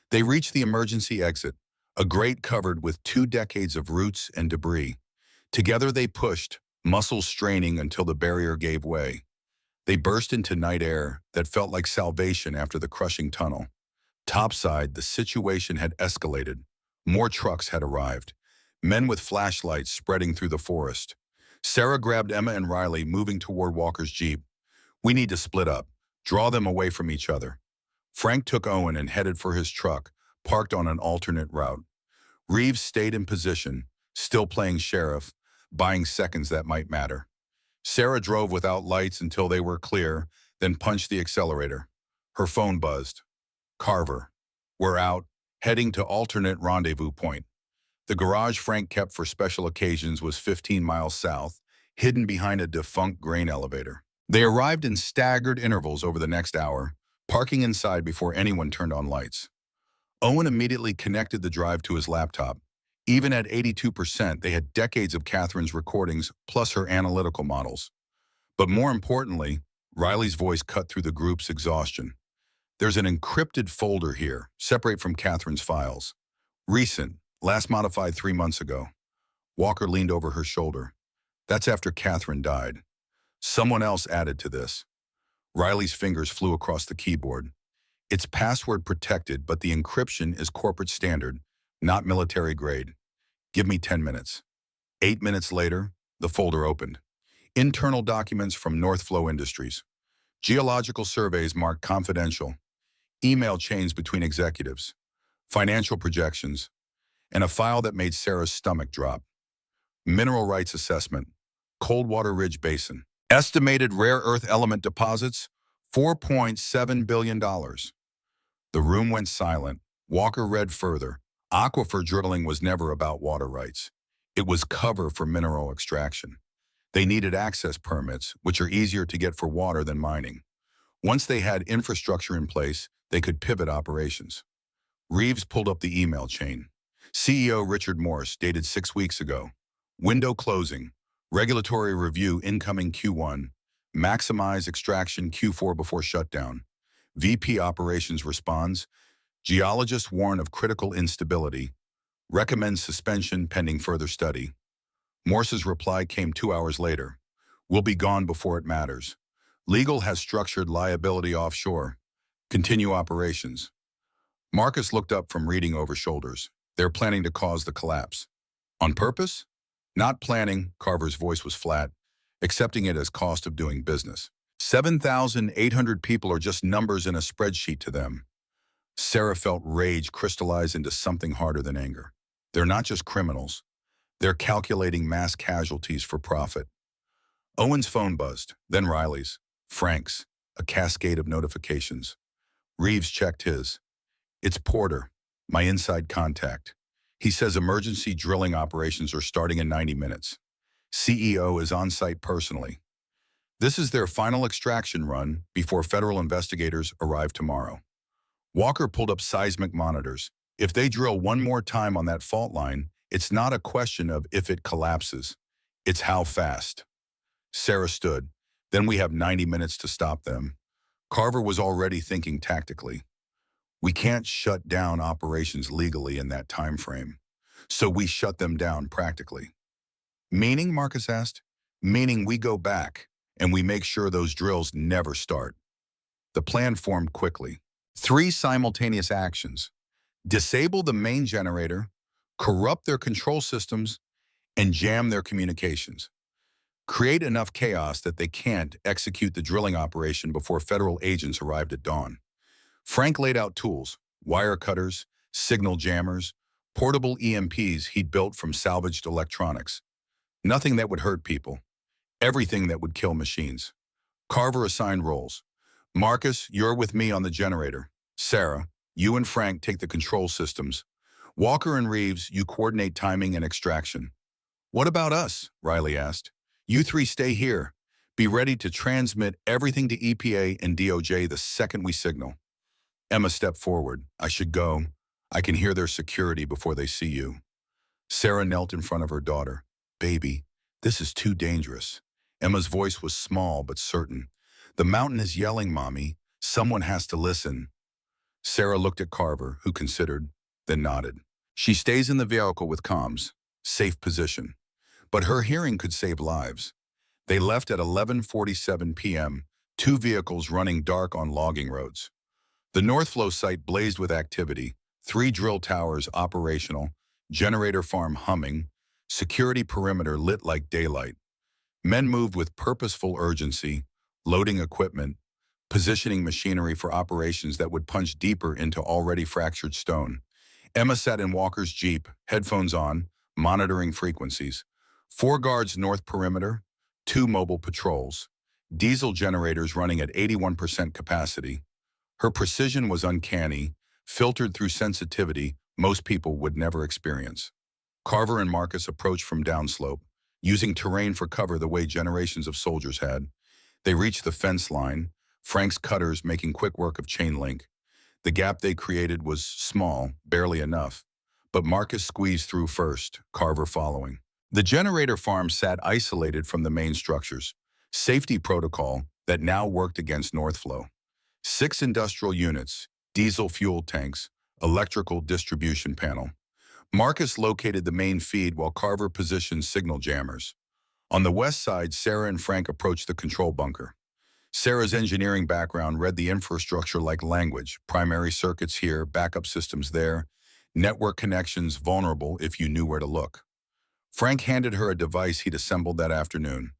A: They reached the emergency exit, a grate covered with 2 decades of roots and debris. Together they pushed, muscles straining until the barrier gave way. They burst into night air that felt like salvation after the crushing tunnel. Topside, the situation had escalated. More trucks had arrived, men with flashlights spreading through the forest. Sarah grabbed Emma and Riley, moving toward Walker's jeep. "We need to split up, draw them away from each other." Frank took Owen and headed for his truck, parked on an alternate route. Reeves stayed in position, still playing sheriff, buying seconds that might matter. Sarah drove without lights until they were clear, then punched the accelerator. Her phone buzzed. "Carver. We're out, heading to alternate rendezvous point." The garage Frank kept for special occasions was 15 miles south, hidden behind a defunct grain elevator. They arrived in staggered intervals over the next hour, parking inside before anyone turned on lights. Owen immediately connected the drive to his laptop. Even at 82%, they had decades of Catherine's recordings plus her analytical models. But more importantly, Riley's voice cut through the group's exhaustion. "There's an encrypted folder here, separate from Catherine's files. Recent, last modified 3 months ago." Walker leaned over her shoulder. "That's after Catherine died. Someone else added to this." Riley's fingers flew across the keyboard. "It's password protected, but the encryption is corporate standard, not military grade. Give me 10 minutes. 8 minutes later, the folder opened. Internal documents from North Flow Industries. Geological surveys marked confidential. Email chains between executives. Financial projections. And a file that made Sarah's stomach drop. Mineral rights assessment. Coldwater Ridge Basin. Estimated rare earth element deposits, $4.7 billion. The room went silent. Walker read further. Aquifer drilling was never about water rights. It was cover for mineral extraction. They needed access permits, which are easier to get for water than mining. Once they had infrastructure in place, they could pivot operations. Reeves pulled up the email chain. CEO Richard Morse, dated 6 weeks ago. Window closing. Regulatory review incoming Q1. Maximize extraction Q4 before shutdown. VP Operations responds. Geologists warn of critical instability. Recommends suspension pending further study. Morse's reply came 2 hours later. "We'll be gone before it matters. Legal has structured liability offshore. Continue operations." Marcus looked up from reading over shoulders. "They're planning to cause the collapse." "On purpose?" "Not planning," Carver's voice was flat, accepting it as cost of doing business. 7,800 people are just numbers in a spreadsheet to them. Sarah felt rage crystallize into something harder than anger. They're not just criminals. They're calculating mass casualties for profit. Owen's phone buzzed, then Riley's, Frank's, a cascade of notifications. Reeves checked his. "It's Porter, my inside contact. He says emergency drilling operations are starting in 90 minutes. CEO is on site personally. This is their final extraction run before federal investigators arrive tomorrow." Walker pulled up seismic monitors. "If they drill one more time on that fault line, it's not a question of if it collapses. It's how fast." Sarah stood. "Then we have 90 minutes to stop them." Carver was already thinking tactically. "We can't shut down operations legally in that time frame. So we shut them down practically." "Meaning?" Marcus asked. "Meaning we go back and we make sure those drills never start." The plan formed quickly. 3 simultaneous actions. Disable the main generator, corrupt their control systems, and jam their communications. Create enough chaos that they can't execute the drilling operation before federal agents arrived at dawn. Frank laid out tools, wire cutters, signal jammers, portable EMPs he'd built from salvaged electronics. Nothing that would hurt people. Everything that would kill machines. Carver assigned roles. "Marcus, you're with me on the generator. Sarah, you and Frank take the control systems. Walker and Reeves, you coordinate timing and extraction." "What about us?" Riley asked. "You 3 stay here. Be ready to transmit everything to EPA and DOJ the second we signal." Emma stepped forward. "I should go. I can hear their security before they see you." Sarah knelt in front of her daughter. "Baby, this is too dangerous." Emma's voice was small but certain. "The mountain is yelling, Mommy. Someone has to listen." Sarah looked at Carver, who considered, then nodded. She stays in the vehicle with comms, safe position. But her hearing could save lives. They left at 11:47 p.m., two vehicles running dark on logging roads. The Northflow site blazed with activity, three drill towers operational, generator farm humming, security perimeter lit like daylight. Men moved with purposeful urgency, loading equipment, positioning machinery for operations that would punch deeper into already fractured stone. Emma sat in Walker's Jeep, headphones on, monitoring frequencies. Four guards north perimeter, two mobile patrols, diesel generators running at 81% capacity. Her precision was uncanny, filtered through sensitivity most people would never experience. Carver and Marcus approached from downslope, using terrain for cover the way generations of soldiers had. They reached the fence line, Frank's cutters making quick work of chain link. The gap they created was small, barely enough, but Marcus squeezed through first, Carver following. The generator farm sat isolated from the main structures, safety protocol that now worked against Northflow. 6 industrial units, diesel fuel tanks, electrical distribution panel. Marcus located the main feed while Carver positioned signal jammers. On the west side, Sarah and Frank approached the control bunker. Sarah's engineering background read the infrastructure like language, primary circuits here, backup systems there, network connections vulnerable if you knew where to look. Frank handed her a device he'd assembled that afternoon.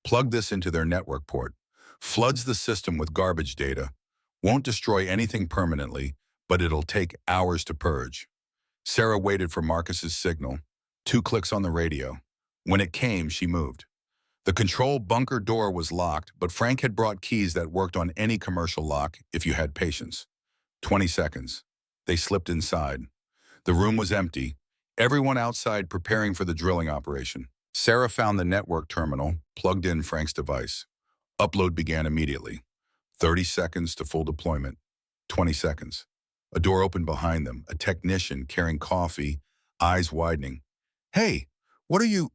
A: Plug this into their network port. Floods the system with garbage data. Won't destroy anything permanently, but it'll take hours to purge. Sarah waited for Marcus's signal. 2 clicks on the radio. When it came, she moved. The control bunker door was locked, but Frank had brought keys that worked on any commercial lock if you had patience. 20 seconds. They slipped inside. The room was empty, everyone outside preparing for the drilling operation. Sarah found the network terminal, plugged in Frank's device. Upload began immediately. 30 seconds to full deployment. 20 seconds. A door opened behind them, a technician carrying coffee, eyes widening. "Hey, what are you—"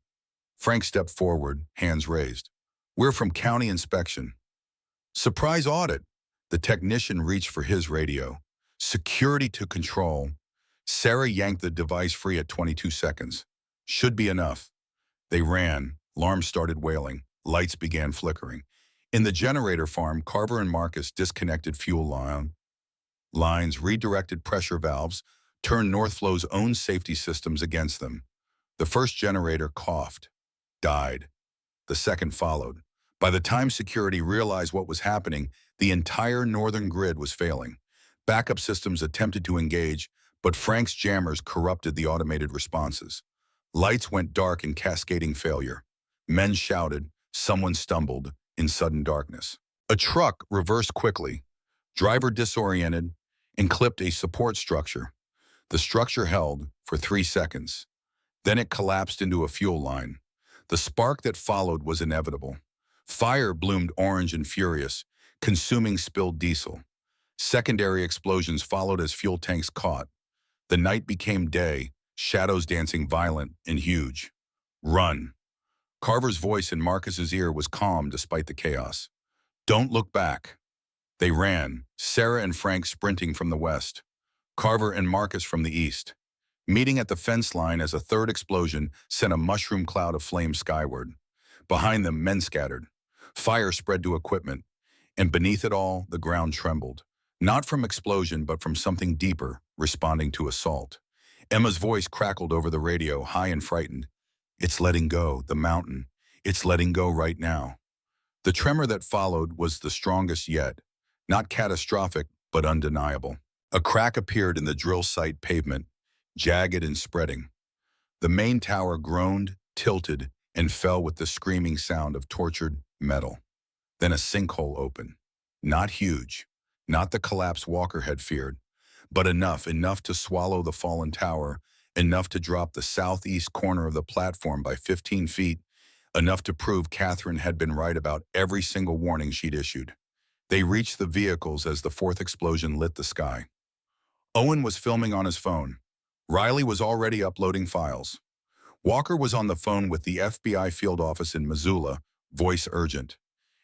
A: Frank stepped forward, hands raised. "We're from county inspection." "Surprise audit." The technician reached for his radio. "Security to control." Sarah yanked the device free at 22 seconds. "Should be enough." They ran. Alarms started wailing. Lights began flickering. In the generator farm, Carver and Marcus disconnected fuel lines, redirected pressure valves, turned Northflow's own safety systems against them. The first generator coughed, died. The second followed. By the time security realized what was happening, the entire northern grid was failing. Backup systems attempted to engage, but Frank's jammers corrupted the automated responses. Lights went dark in cascading failure. Men shouted, someone stumbled, in sudden darkness. A truck reversed quickly. Driver disoriented and clipped a support structure. The structure held for 3 seconds. Then it collapsed into a fuel line. The spark that followed was inevitable. Fire bloomed orange and furious, consuming spilled diesel. Secondary explosions followed as fuel tanks caught. The night became day, shadows dancing violent and huge. "Run." Carver's voice in Marcus's ear was calm despite the chaos. "Don't look back." They ran, Sarah and Frank sprinting from the west, Carver and Marcus from the east, meeting at the fence line as a third explosion sent a mushroom cloud of flame skyward. Behind them, men scattered. Fire spread to equipment, and beneath it all, the ground trembled. Not from explosion, but from something deeper, responding to assault. Emma's voice crackled over the radio, high and frightened. "It's letting go, the mountain. It's letting go right now." The tremor that followed was the strongest yet. Not catastrophic, but undeniable. A crack appeared in the drill site pavement, jagged and spreading. The main tower groaned, tilted, and fell with the screaming sound of tortured metal. Then a sinkhole opened. Not huge, not the collapse Walker had feared, but enough to swallow the fallen tower, enough to drop the southeast corner of the platform by 15 feet, enough to prove Catherine had been right about every single warning she'd issued. They reached the vehicles as the fourth explosion lit the sky. Owen was filming on his phone. Riley was already uploading files. Walker was on the phone with the FBI field office in Missoula, voice urgent.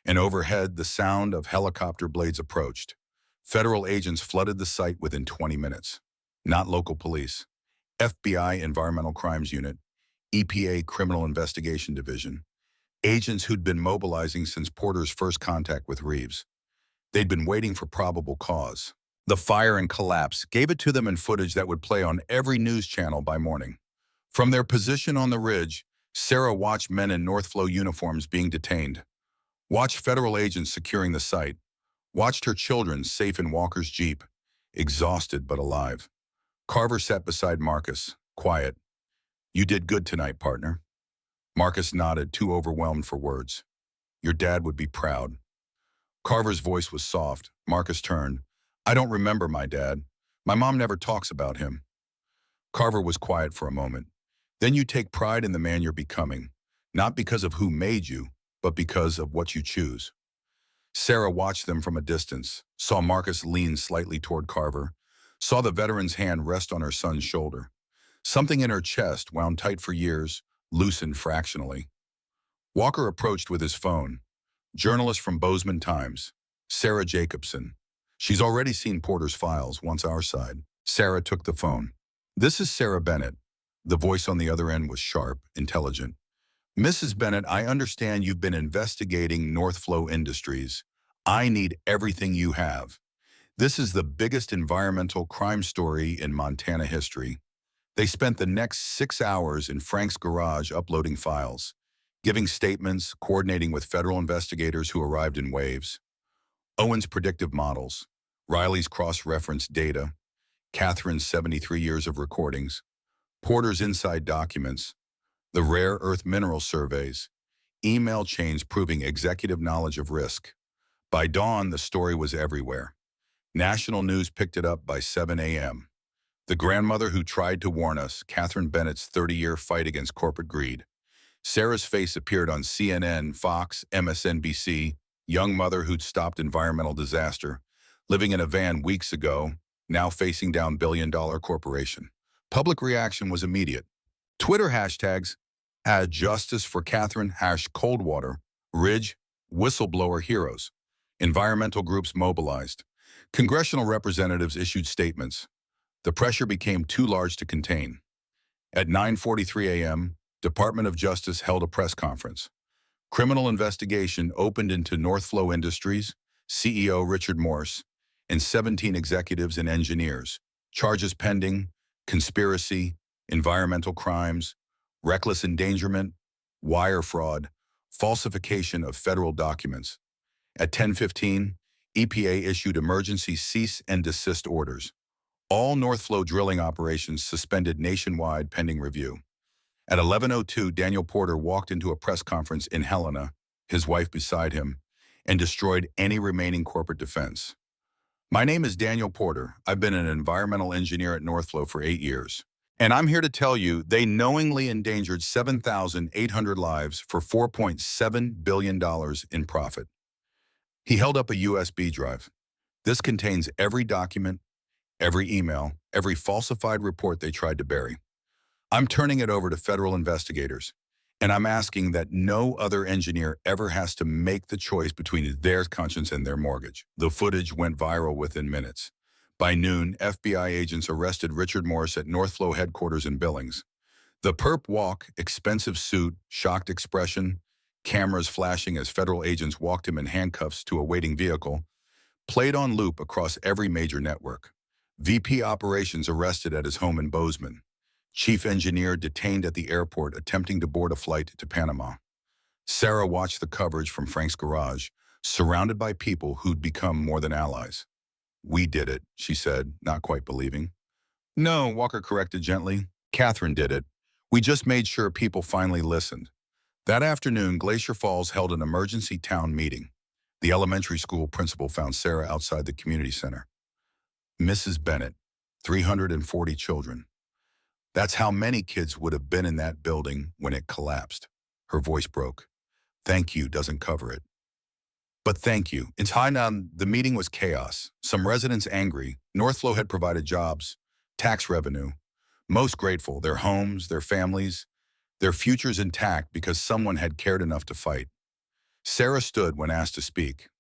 A: And overhead, the sound of helicopter blades approached. Federal agents flooded the site within 20 minutes. Not local police. FBI Environmental Crimes Unit, EPA Criminal Investigation Division, agents who'd been mobilizing since Porter's first contact with Reeves. They'd been waiting for probable cause. The fire and collapse gave it to them in footage that would play on every news channel by morning. From their position on the ridge, Sarah watched men in Northflow uniforms being detained, watched federal agents securing the site, watched her children safe in Walker's Jeep, exhausted but alive. Carver sat beside Marcus, quiet. "You did good tonight, partner." Marcus nodded, too overwhelmed for words. "Your dad would be proud." Carver's voice was soft. Marcus turned. "I don't remember my dad. My mom never talks about him." Carver was quiet for a moment. "Then you take pride in the man you're becoming, not because of who made you, but because of what you choose." Sarah watched them from a distance, saw Marcus lean slightly toward Carver, saw the veteran's hand rest on her son's shoulder. Something in her chest, wound tight for years, loosened fractionally. Walker approached with his phone. "Journalist from Bozeman Times, Sarah Jacobson. She's already seen Porter's files, wants our side." Sarah took the phone. "This is Sarah Bennett." The voice on the other end was sharp, intelligent. "Mrs. Bennett, I understand you've been investigating Northflow Industries. I need everything you have. This is the biggest environmental crime story in Montana history." They spent the next 6 hours in Frank's garage uploading files, giving statements, coordinating with federal investigators who arrived in waves. Owen's predictive models, Riley's cross-referenced data, Catherine's 73 years of recordings, Porter's inside documents, the rare earth mineral surveys, email chains proving executive knowledge of risk. By dawn, the story was everywhere. National news picked it up by 7 a.m. The grandmother who tried to warn us, Catherine Bennett's 30-year fight against corporate greed. Sarah's face appeared on CNN, Fox, MSNBC, young mother who'd stopped environmental disaster, living in a van weeks ago, now facing down billion-dollar corporation. Public reaction was immediate. Twitter hashtags, #Justice for Catherine, #Coldwater, Ridge, whistleblower heroes. Environmental groups mobilized. Congressional representatives issued statements. The pressure became too large to contain. At 9:43 a.m., Department of Justice held a press conference. Criminal investigation opened into Northflow Industries, CEO Richard Morse, and 17 executives and engineers. Charges pending: conspiracy, environmental crimes, reckless endangerment, wire fraud, falsification of federal documents. At 10:15, EPA issued emergency cease and desist orders. All Northflow drilling operations suspended nationwide pending review. At 11:02, Daniel Porter walked into a press conference in Helena, his wife beside him, and destroyed any remaining corporate defense. "My name is Daniel Porter. I've been an environmental engineer at Northflow for 8 years. And I'm here to tell you they knowingly endangered 7,800 lives for $4.7 billion in profit." He held up a USB drive. "This contains every document, every email, every falsified report they tried to bury. I'm turning it over to federal investigators, and I'm asking that no other engineer ever has to make the choice between their conscience and their mortgage." The footage went viral within minutes. By noon, FBI agents arrested Richard Morse at Northflow headquarters in Billings. The perp walk, expensive suit, shocked expression, cameras flashing as federal agents walked him in handcuffs to a waiting vehicle, played on loop across every major network. VP Operations arrested at his home in Bozeman. Chief engineer detained at the airport attempting to board a flight to Panama. Sarah watched the coverage from Frank's garage, surrounded by people who'd become more than allies. "We did it," she said, not quite believing. "No," Walker corrected gently. "Catherine did it. We just made sure people finally listened." That afternoon, Glacier Falls held an emergency town meeting. The elementary school principal found Sarah outside the community center. "Mrs. Bennett, 340 children. That's how many kids would have been in that building when it collapsed." Her voice broke. "Thank you doesn't cover it. But thank you." In Heartland, the meeting was chaos. Some residents angry. Northflow had provided jobs, tax revenue. Most grateful, their homes, their families, their futures intact because someone had cared enough to fight. Sarah stood when asked to speak.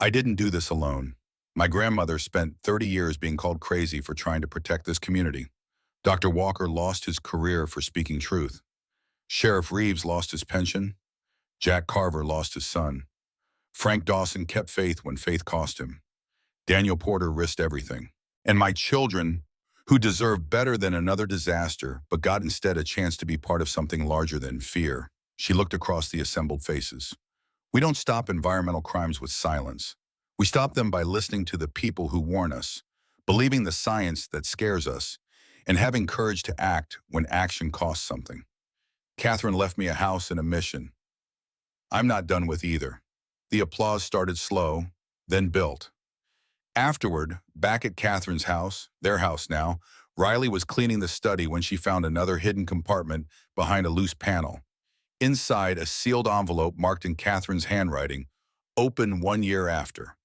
A: "I didn't do this alone. My grandmother spent 30 years being called crazy for trying to protect this community. Dr. Walker lost his career for speaking truth. Sheriff Reeves lost his pension. Jack Carver lost his son. Frank Dawson kept faith when faith cost him. Daniel Porter risked everything. And my children, who deserve better than another disaster, but got instead a chance to be part of something larger than fear. She looked across the assembled faces. We don't stop environmental crimes with silence. We stop them by listening to the people who warn us, believing the science that scares us, and having courage to act when action costs something. Catherine left me a house and a mission. I'm not done with either. The applause started slow, then built. Afterward, back at Catherine's house, their house now, Riley was cleaning the study when she found another hidden compartment behind a loose panel. Inside, a sealed envelope marked in Catherine's handwriting, open 1 year after.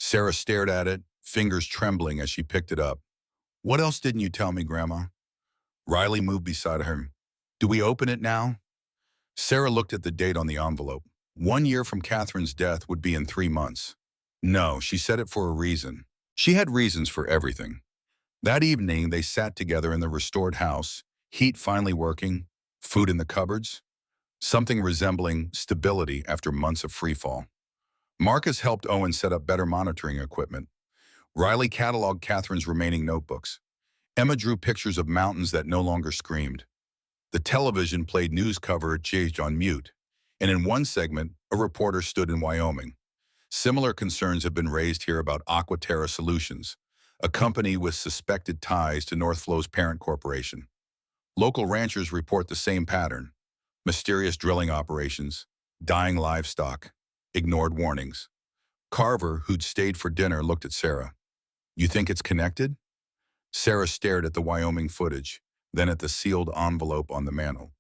A: Sarah stared at it, fingers trembling as she picked it up. What else didn't you tell me, Grandma? Riley moved beside her. Do we open it now? Sarah looked at the date on the envelope. 1 year from Catherine's death would be in 3 months. No, she said it for a reason. She had reasons for everything. That evening, they sat together in the restored house, heat finally working, food in the cupboards, something resembling stability after months of freefall. Marcus helped Owen set up better monitoring equipment. Riley cataloged Catherine's remaining notebooks. Emma drew pictures of mountains that no longer screamed. The television played news coverage on mute, and in one segment, a reporter stood in Wyoming. Similar concerns have been raised here about Aquaterra Solutions, a company with suspected ties to Northflow's parent corporation. Local ranchers report the same pattern: mysterious drilling operations, dying livestock, ignored warnings. Carver, who'd stayed for dinner, looked at Sarah. You think it's connected? Sarah stared at the Wyoming footage, then at the sealed envelope on the mantel.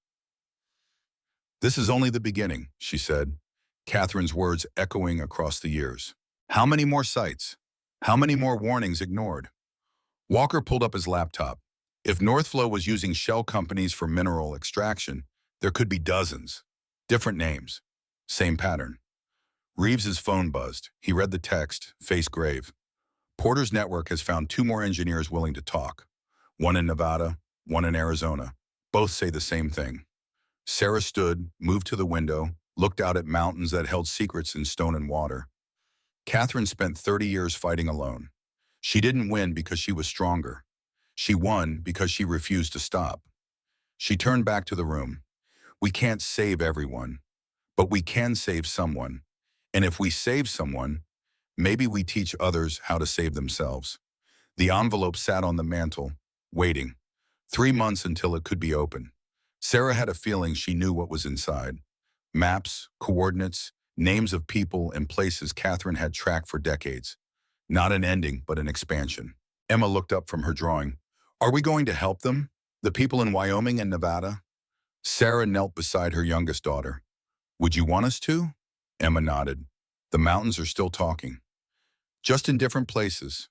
A: This is only the beginning, she said, Catherine's words echoing across the years. How many more sites? How many more warnings ignored? Walker pulled up his laptop. If Northflow was using shell companies for mineral extraction, there could be dozens. Different names. Same pattern. Reeves's phone buzzed. He read the text, face grave. Porter's network has found 2 more engineers willing to talk. One in Nevada, one in Arizona. Both say the same thing. Sarah stood, moved to the window, looked out at mountains that held secrets in stone and water. Catherine spent 30 years fighting alone. She didn't win because she was stronger. She won because she refused to stop. She turned back to the room. We can't save everyone, but we can save someone. And if we save someone, maybe we teach others how to save themselves. The envelope sat on the mantel, waiting. 3 months until it could be opened. Sarah had a feeling she knew what was inside. Maps, coordinates, names of people and places Catherine had tracked for decades. Not an ending, but an expansion. Emma looked up from her drawing. Are we going to help them? The people in Wyoming and Nevada? Sarah knelt beside her youngest daughter. Would you want us to? Emma nodded. The mountains are still talking. Just in different places.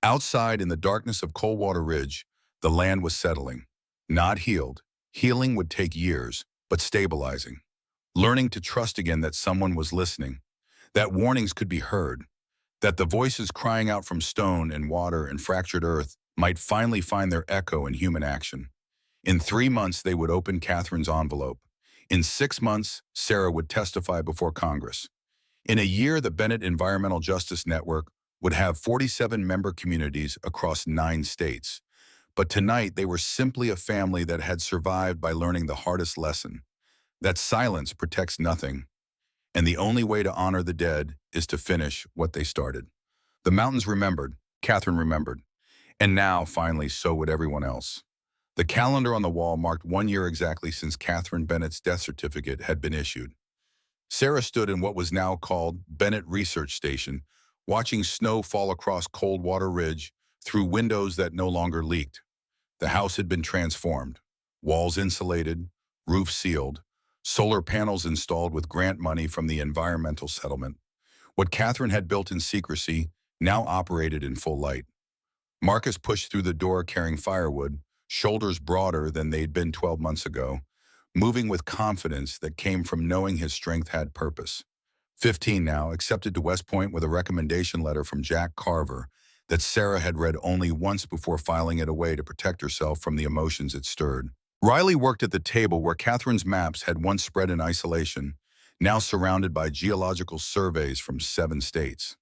A: Outside in the darkness of Coldwater Ridge, the land was settling. Not healed. Healing would take years, but stabilizing. Learning to trust again that someone was listening, that warnings could be heard, that the voices crying out from stone and water and fractured earth might finally find their echo in human action. In 3 months, they would open Catherine's envelope. In 6 months, Sarah would testify before Congress. In a year, the Bennett Environmental Justice Network would have 47 member communities across 9 states. But tonight, they were simply a family that had survived by learning the hardest lesson: that silence protects nothing, and the only way to honor the dead is to finish what they started. The mountains remembered, Catherine remembered, and now, finally, so would everyone else. The calendar on the wall marked 1 year exactly since Catherine Bennett's death certificate had been issued. Sarah stood in what was now called Bennett Research Station, watching snow fall across Coldwater Ridge through windows that no longer leaked. The house had been transformed, walls insulated, roof sealed, solar panels installed with grant money from the environmental settlement. What Catherine had built in secrecy now operated in full light. Marcus pushed through the door carrying firewood, shoulders broader than they'd been 12 months ago, moving with confidence that came from knowing his strength had purpose. 15 now, accepted to West Point with a recommendation letter from Jack Carver that Sarah had read only once before filing it away to protect herself from the emotions it stirred. Riley worked at the table where Catherine's maps had once spread in isolation, now surrounded by geological surveys from 7 states.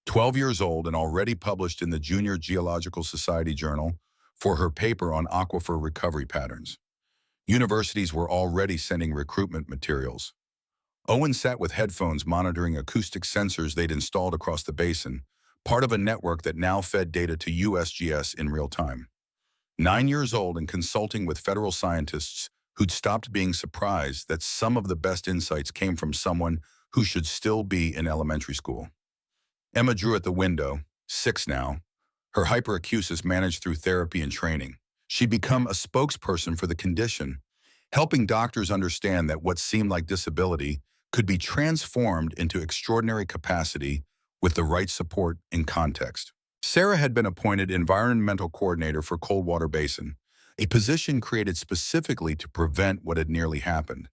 A: 12 years old and already published in the Junior Geological Society Journal for her paper on aquifer recovery patterns. Universities were already sending recruitment materials. Owen sat with headphones monitoring acoustic sensors they'd installed across the basin, part of a network that now fed data to USGS in real time. 9 years old and consulting with federal scientists who'd stopped being surprised that some of the best insights came from someone who should still be in elementary school. Emma drew at the window, 6 now, her hyperacusis managed through therapy and training. She'd become a spokesperson for the condition, helping doctors understand that what seemed like disability could be transformed into extraordinary capacity with the right support and context. Sarah had been appointed environmental coordinator for Coldwater Basin, a position created specifically to prevent what had nearly happened.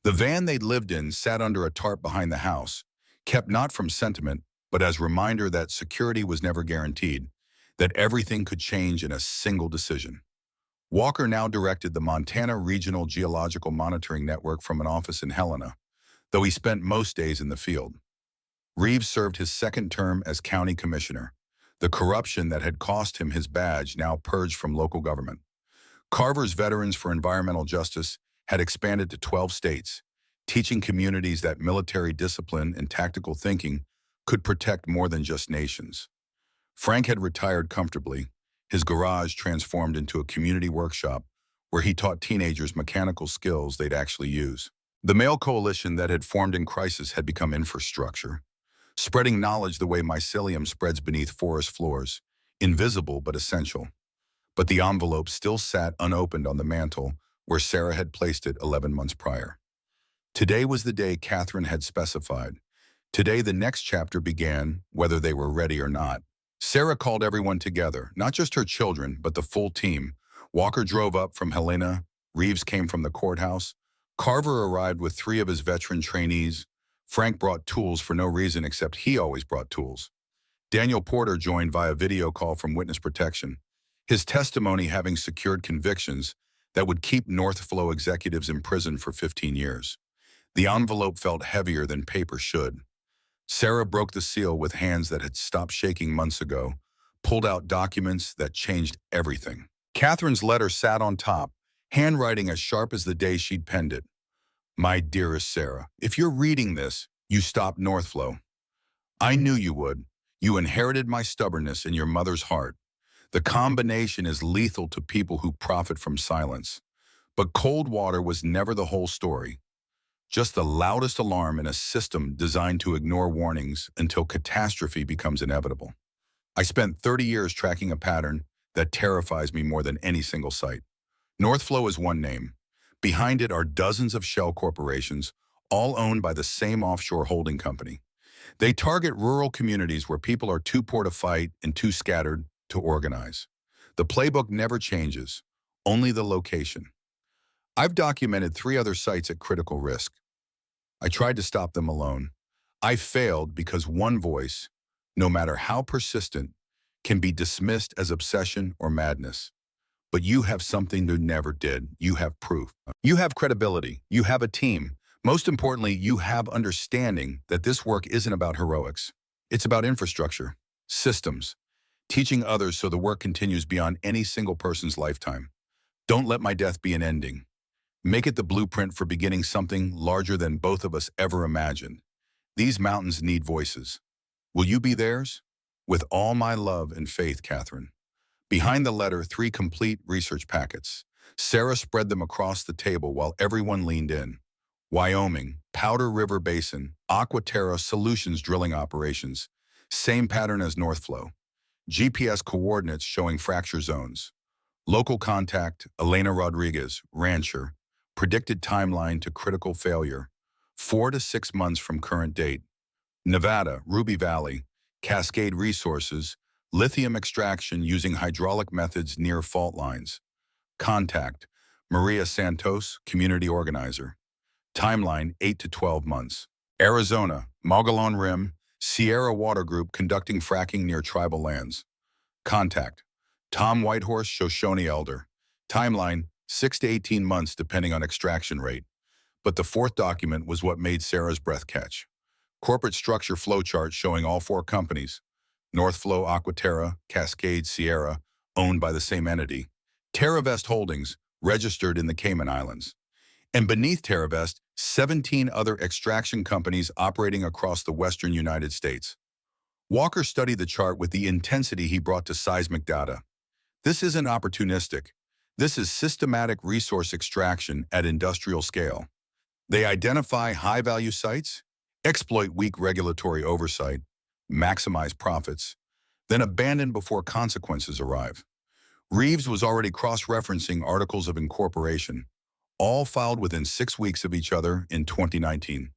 A: The van they'd lived in sat under a tarp behind the house, kept not from sentiment, but as reminder that security was never guaranteed, that everything could change in a single decision. Walker now directed the Montana Regional Geological Monitoring Network from an office in Helena, though he spent most days in the field. Reeves served his second term as county commissioner, the corruption that had cost him his badge now purged from local government. Carver's Veterans for Environmental Justice had expanded to 12 states, teaching communities that military discipline and tactical thinking could protect more than just nations. Frank had retired comfortably, his garage transformed into a community workshop where he taught teenagers mechanical skills they'd actually use. The male coalition that had formed in crisis had become infrastructure, spreading knowledge the way mycelium spreads beneath forest floors, invisible but essential. But the envelope still sat unopened on the mantel where Sarah had placed it 11 months prior. Today was the day Catherine had specified. Today the next chapter began, whether they were ready or not. Sarah called everyone together, not just her children, but the full team. Walker drove up from Helena, Reeves came from the courthouse, Carver arrived with 3 of his veteran trainees, Frank brought tools for no reason except he always brought tools. Daniel Porter joined via video call from witness protection, his testimony having secured convictions that would keep North Flow executives in prison for 15 years. The envelope felt heavier than paper should. Sarah broke the seal with hands that had stopped shaking months ago, pulled out documents that changed everything. Catherine's letter sat on top, handwriting as sharp as the day she'd penned it. My dearest Sarah, if you're reading this, you stopped Northflow. I knew you would. You inherited my stubbornness in your mother's heart. The combination is lethal to people who profit from silence. But Coldwater was never the whole story. Just the loudest alarm in a system designed to ignore warnings until catastrophe becomes inevitable. I spent 30 years tracking a pattern that terrifies me more than any single site. Northflow is one name. Behind it are dozens of shell corporations, all owned by the same offshore holding company. They target rural communities where people are too poor to fight and too scattered to organize. The playbook never changes, only the location. I've documented 3 other sites at critical risk. I tried to stop them alone. I failed because one voice, no matter how persistent, can be dismissed as obsession or madness. But you have something you never did. You have proof. You have credibility. You have a team. Most importantly, you have understanding that this work isn't about heroics. It's about infrastructure, systems, teaching others so the work continues beyond any single person's lifetime. Don't let my death be an ending. Make it the blueprint for beginning something larger than both of us ever imagined. These mountains need voices. Will you be theirs? With all my love and faith, Catherine. Behind the letter, 3 complete research packets. Sarah spread them across the table while everyone leaned in. Wyoming, Powder River Basin, Aquaterra Solutions drilling operations. Same pattern as Northflow. GPS coordinates showing fracture zones. Local contact, Elena Rodriguez, rancher. Predicted timeline to critical failure, 4 to 6 months from current date. Nevada, Ruby Valley, Cascade Resources, lithium extraction using hydraulic methods near fault lines. Contact, Maria Santos, community organizer. Timeline, 8 to 12 months. Arizona, Mogollon Rim, Sierra Water Group conducting fracking near tribal lands. Contact: Tom Whitehorse, Shoshone Elder. Timeline: 6 to 18 months depending on extraction rate. But the fourth document was what made Sarah's breath catch. Corporate structure flowchart showing all four companies: Northflow, Aquaterra, Cascade, Sierra, owned by the same entity. TerraVest Holdings, registered in the Cayman Islands. And beneath TerraVest, 17 other extraction companies operating across the western United States. Walker studied the chart with the intensity he brought to seismic data. This isn't opportunistic. This is systematic resource extraction at industrial scale. They identify high-value sites, exploit weak regulatory oversight, maximize profits, then abandon before consequences arrive. Reeves was already cross-referencing articles of incorporation, all filed within 6 weeks of each other in 2019.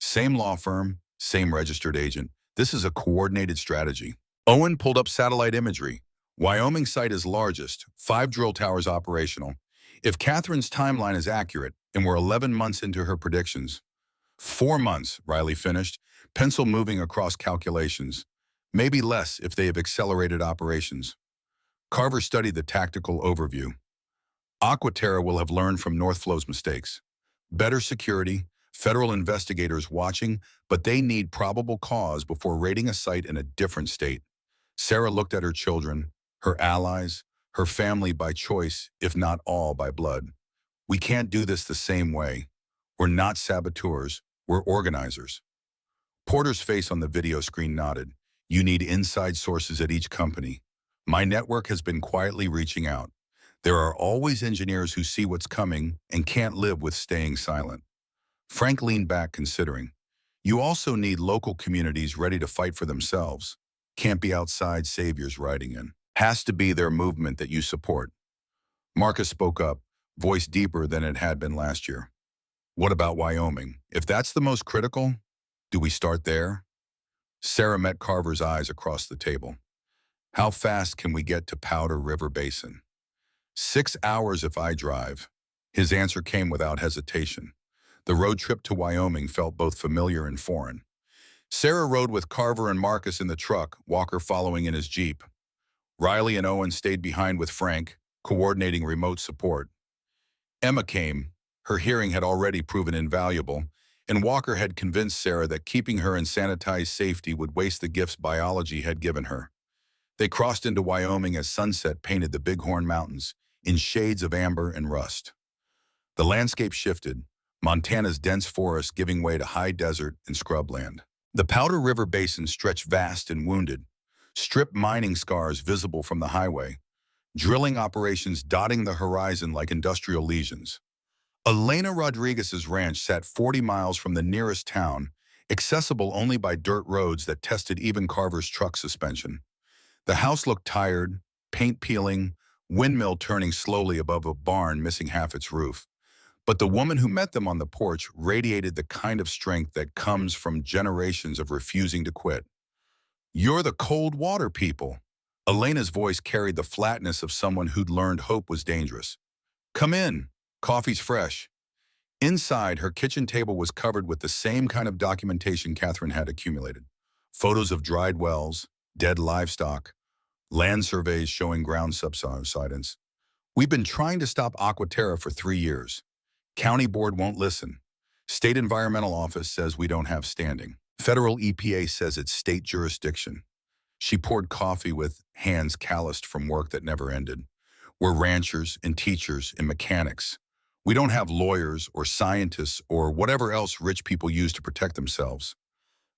A: Same law firm, same registered agent. This is a coordinated strategy. Owen pulled up satellite imagery. Wyoming site is largest, 5 drill towers operational. If Catherine's timeline is accurate, and we're 11 months into her predictions. 4 months, Riley finished, pencil moving across calculations. Maybe less if they have accelerated operations. Carver studied the tactical overview. Aquaterra will have learned from Northflow's mistakes. Better security, federal investigators watching, but they need probable cause before raiding a site in a different state. Sarah looked at her children, her allies, her family by choice, if not all by blood. We can't do this the same way. We're not saboteurs, we're organizers. Porter's face on the video screen nodded. You need inside sources at each company. My network has been quietly reaching out. There are always engineers who see what's coming and can't live with staying silent. Frank leaned back, considering. You also need local communities ready to fight for themselves. Can't be outside saviors riding in. Has to be their movement that you support. Marcus spoke up, voice deeper than it had been last year. What about Wyoming? If that's the most critical, do we start there? Sarah met Carver's eyes across the table. How fast can we get to Powder River Basin? 6 hours if I drive. His answer came without hesitation. The road trip to Wyoming felt both familiar and foreign. Sarah rode with Carver and Marcus in the truck, Walker following in his Jeep. Riley and Owen stayed behind with Frank, coordinating remote support. Emma came. Her hearing had already proven invaluable, and Walker had convinced Sarah that keeping her in sanitized safety would waste the gifts biology had given her. They crossed into Wyoming as sunset painted the Bighorn Mountains in shades of amber and rust. The landscape shifted, Montana's dense forests giving way to high desert and scrubland. The Powder River Basin stretched vast and wounded, strip mining scars visible from the highway, drilling operations dotting the horizon like industrial lesions. Elena Rodriguez's ranch sat 40 miles from the nearest town, accessible only by dirt roads that tested even Carver's truck suspension. The house looked tired, paint peeling, windmill turning slowly above a barn missing half its roof. But the woman who met them on the porch radiated the kind of strength that comes from generations of refusing to quit. You're the cold water people. Elena's voice carried the flatness of someone who'd learned hope was dangerous. Come in. Coffee's fresh. Inside, her kitchen table was covered with the same kind of documentation Catherine had accumulated. Photos of dried wells, dead livestock, land surveys showing ground subsidence. We've been trying to stop Aquaterra for 3 years. County board won't listen. State Environmental Office says we don't have standing. Federal EPA says it's state jurisdiction. She poured coffee with hands calloused from work that never ended. We're ranchers and teachers and mechanics. We don't have lawyers or scientists or whatever else rich people use to protect themselves.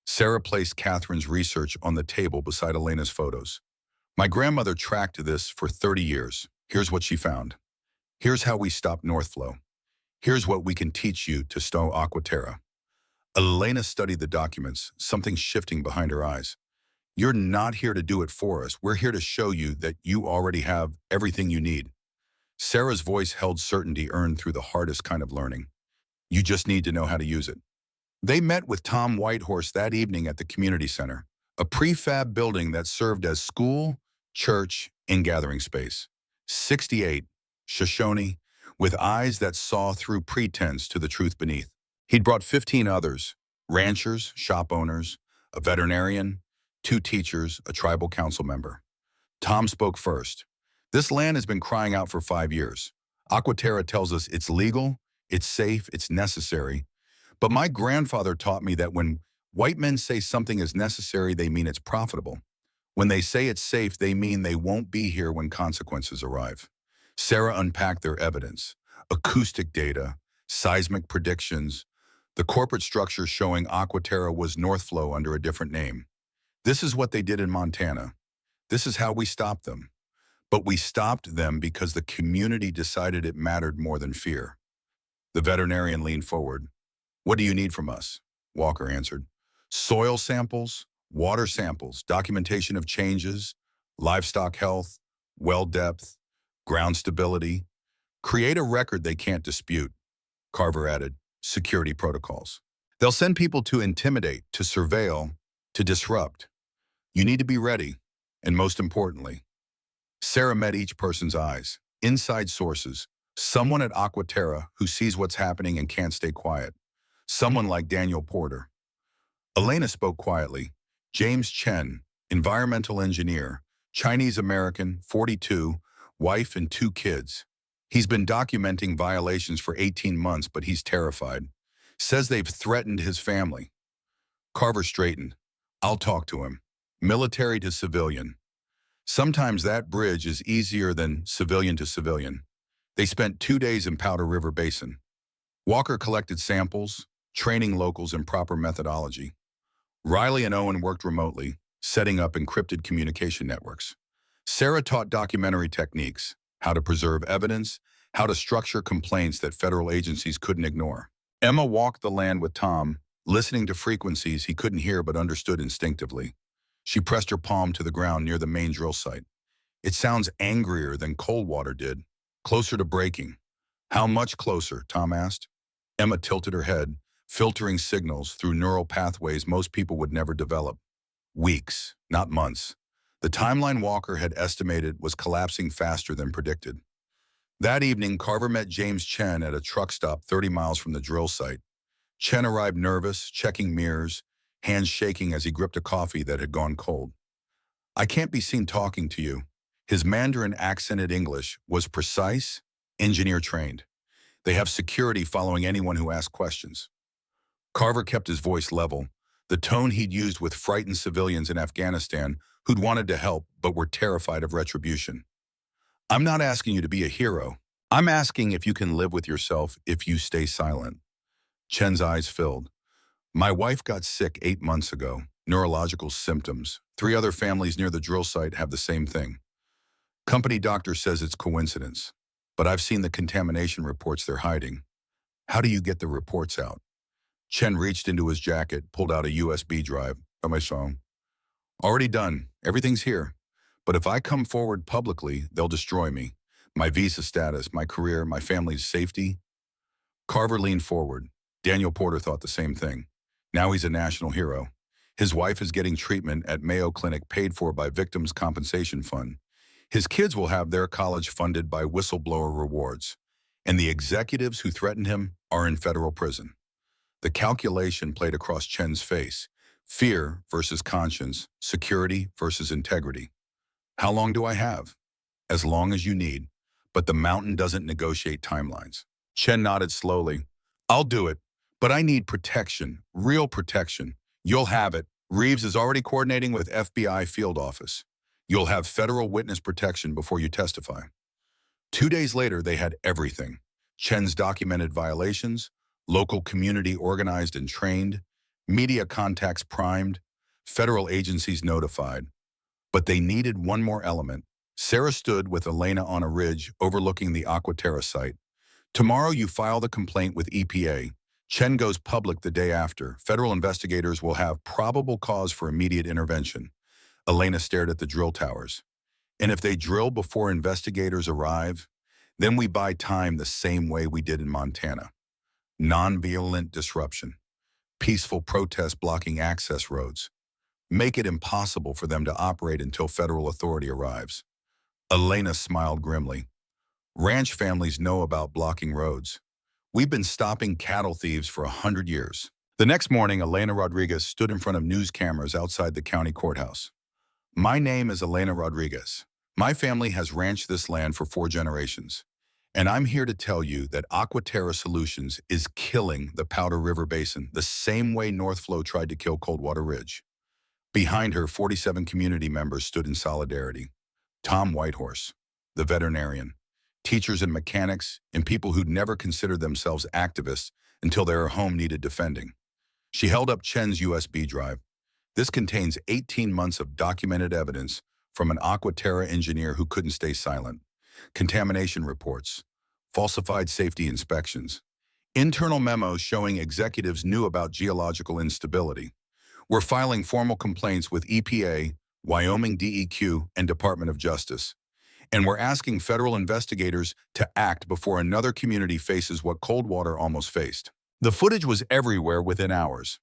A: Sarah placed Catherine's research on the table beside Elena's photos. My grandmother tracked this for 30 years. Here's what she found. Here's how we stopped Northflow. Here's what we can teach you to stow Aquaterra. Elena studied the documents, something shifting behind her eyes. You're not here to do it for us. We're here to show you that you already have everything you need. Sarah's voice held certainty earned through the hardest kind of learning. You just need to know how to use it. They met with Tom Whitehorse that evening at the community center, a prefab building that served as school, church, and gathering space. 68, Shoshone, with eyes that saw through pretense to the truth beneath. He'd brought 15 others, ranchers, shop owners, a veterinarian, 2 teachers, a tribal council member. Tom spoke first. This land has been crying out for 5 years. Aquaterra tells us it's legal, it's safe, it's necessary. But my grandfather taught me that when white men say something is necessary, they mean it's profitable. When they say it's safe, they mean they won't be here when consequences arrive. Sarah unpacked their evidence, acoustic data, seismic predictions, the corporate structure showing Aquaterra was North Flow under a different name. This is what they did in Montana. This is how we stopped them. But we stopped them because the community decided it mattered more than fear. The veterinarian leaned forward. "What do you need from us?" Walker answered. "Soil samples, water samples, documentation of changes, livestock health, well depth, ground stability. Create a record they can't dispute." Carver added, "Security protocols. They'll send people to intimidate, to surveil, to disrupt. You need to be ready. And most importantly," Sarah met each person's eyes. Inside sources, someone at Aquaterra who sees what's happening and can't stay quiet. Someone like Daniel Porter. Elena spoke quietly. James Chen, environmental engineer, Chinese-American, 42, wife and 2 kids. He's been documenting violations for 18 months, but he's terrified. Says they've threatened his family. Carver straightened. "I'll talk to him. Military to civilian. Sometimes that bridge is easier than civilian to civilian." They spent 2 days in Powder River Basin. Walker collected samples, training locals in proper methodology. Riley and Owen worked remotely, setting up encrypted communication networks. Sarah taught documentary techniques, how to preserve evidence, how to structure complaints that federal agencies couldn't ignore. Emma walked the land with Tom, listening to frequencies he couldn't hear but understood instinctively. She pressed her palm to the ground near the main drill site. "It sounds angrier than cold water did, closer to breaking." "How much closer?" Tom asked. Emma tilted her head, filtering signals through neural pathways most people would never develop. "Weeks, not months." The timeline Walker had estimated was collapsing faster than predicted. That evening, Carver met James Chen at a truck stop 30 miles from the drill site. Chen arrived nervous, checking mirrors, hands shaking as he gripped a coffee that had gone cold. "I can't be seen talking to you." His Mandarin accented English was precise, engineer-trained. "They have security following anyone who asks questions." Carver kept his voice level, the tone he'd used with frightened civilians in Afghanistan who'd wanted to help but were terrified of retribution. "I'm not asking you to be a hero. I'm asking if you can live with yourself if you stay silent." Chen's eyes filled. "My wife got sick 8 months ago, neurological symptoms. 3 other families near the drill site have the same thing. Company doctor says it's coincidence, but I've seen the contamination reports they're hiding." "How do you get the reports out?" Chen reached into his jacket, pulled out a USB drive. "On my phone. Already done. Everything's here. But if I come forward publicly, they'll destroy me. My visa status, my career, my family's safety." Carver leaned forward. Daniel Porter thought the same thing. Now he's a national hero. His wife is getting treatment at Mayo Clinic paid for by Victims' Compensation Fund. His kids will have their college funded by whistleblower rewards. And the executives who threatened him are in federal prison. The calculation played across Chen's face. Fear versus conscience, security versus integrity. "How long do I have?" "As long as you need. But the mountain doesn't negotiate timelines." Chen nodded slowly. "I'll do it. But I need protection, real protection. You'll have it. Reeves is already coordinating with FBI field office. You'll have federal witness protection before you testify." 2 days later, they had everything. Chen's documented violations, local community organized and trained, media contacts primed, federal agencies notified. But they needed one more element. Sarah stood with Elena on a ridge overlooking the Aquaterra site. "Tomorrow you file the complaint with EPA. Chen goes public the day after. Federal investigators will have probable cause for immediate intervention." Elena stared at the drill towers. "And if they drill before investigators arrive, then we buy time the same way we did in Montana. Non-violent disruption. Peaceful protest blocking access roads. Make it impossible for them to operate until federal authority arrives." Elena smiled grimly. "Ranch families know about blocking roads. We've been stopping cattle thieves for 100 years." The next morning, Elena Rodriguez stood in front of news cameras outside the county courthouse. My name is Elena Rodriguez. My family has ranched this land for 4 generations. And I'm here to tell you that Aquaterra Solutions is killing the Powder River Basin the same way North Flow tried to kill Coldwater Ridge. Behind her, 47 community members stood in solidarity. Tom Whitehorse, the veterinarian, teachers and mechanics, and people who'd never considered themselves activists until their home needed defending. She held up Chen's USB drive. This contains 18 months of documented evidence from an Aquaterra engineer who couldn't stay silent. Contamination reports, falsified safety inspections, internal memos showing executives knew about geological instability. We're filing formal complaints with EPA, Wyoming DEQ, and Department of Justice. And we're asking federal investigators to act before another community faces what Coldwater almost faced. The footage was everywhere within hours.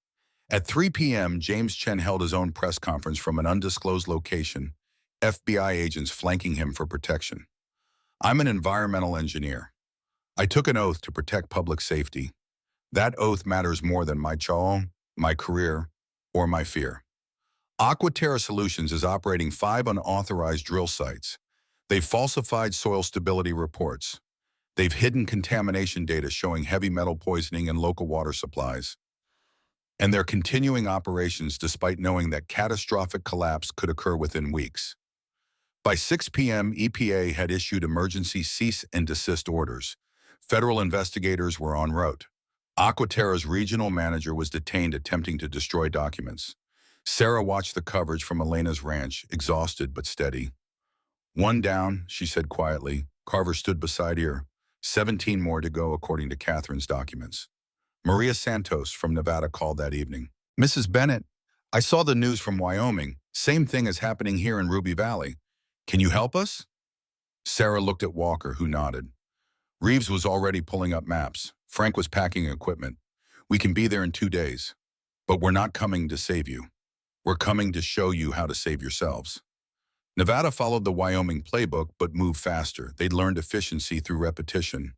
A: At 3 p.m., James Chen held his own press conference from an undisclosed location, FBI agents flanking him for protection. I'm an environmental engineer. I took an oath to protect public safety. That oath matters more than my chaong, my career, or my fear. Aquaterra Solutions is operating 5 unauthorized drill sites. They've falsified soil stability reports. They've hidden contamination data showing heavy metal poisoning in local water supplies. And they're continuing operations despite knowing that catastrophic collapse could occur within weeks. By 6 p.m., EPA had issued emergency cease and desist orders. Federal investigators were en route. Aquaterra's regional manager was detained attempting to destroy documents. Sarah watched the coverage from Elena's ranch, exhausted but steady. "One down," she said quietly. Carver stood beside her. 17 more to go, according to Catherine's documents. Maria Santos from Nevada called that evening. "Mrs. Bennett, I saw the news from Wyoming. Same thing is happening here in Ruby Valley. Can you help us?" Sarah looked at Walker, who nodded. Reeves was already pulling up maps. Frank was packing equipment. "We can be there in 2 days. But we're not coming to save you. We're coming to show you how to save yourselves." Nevada followed the Wyoming playbook but moved faster. They'd learned efficiency through repetition.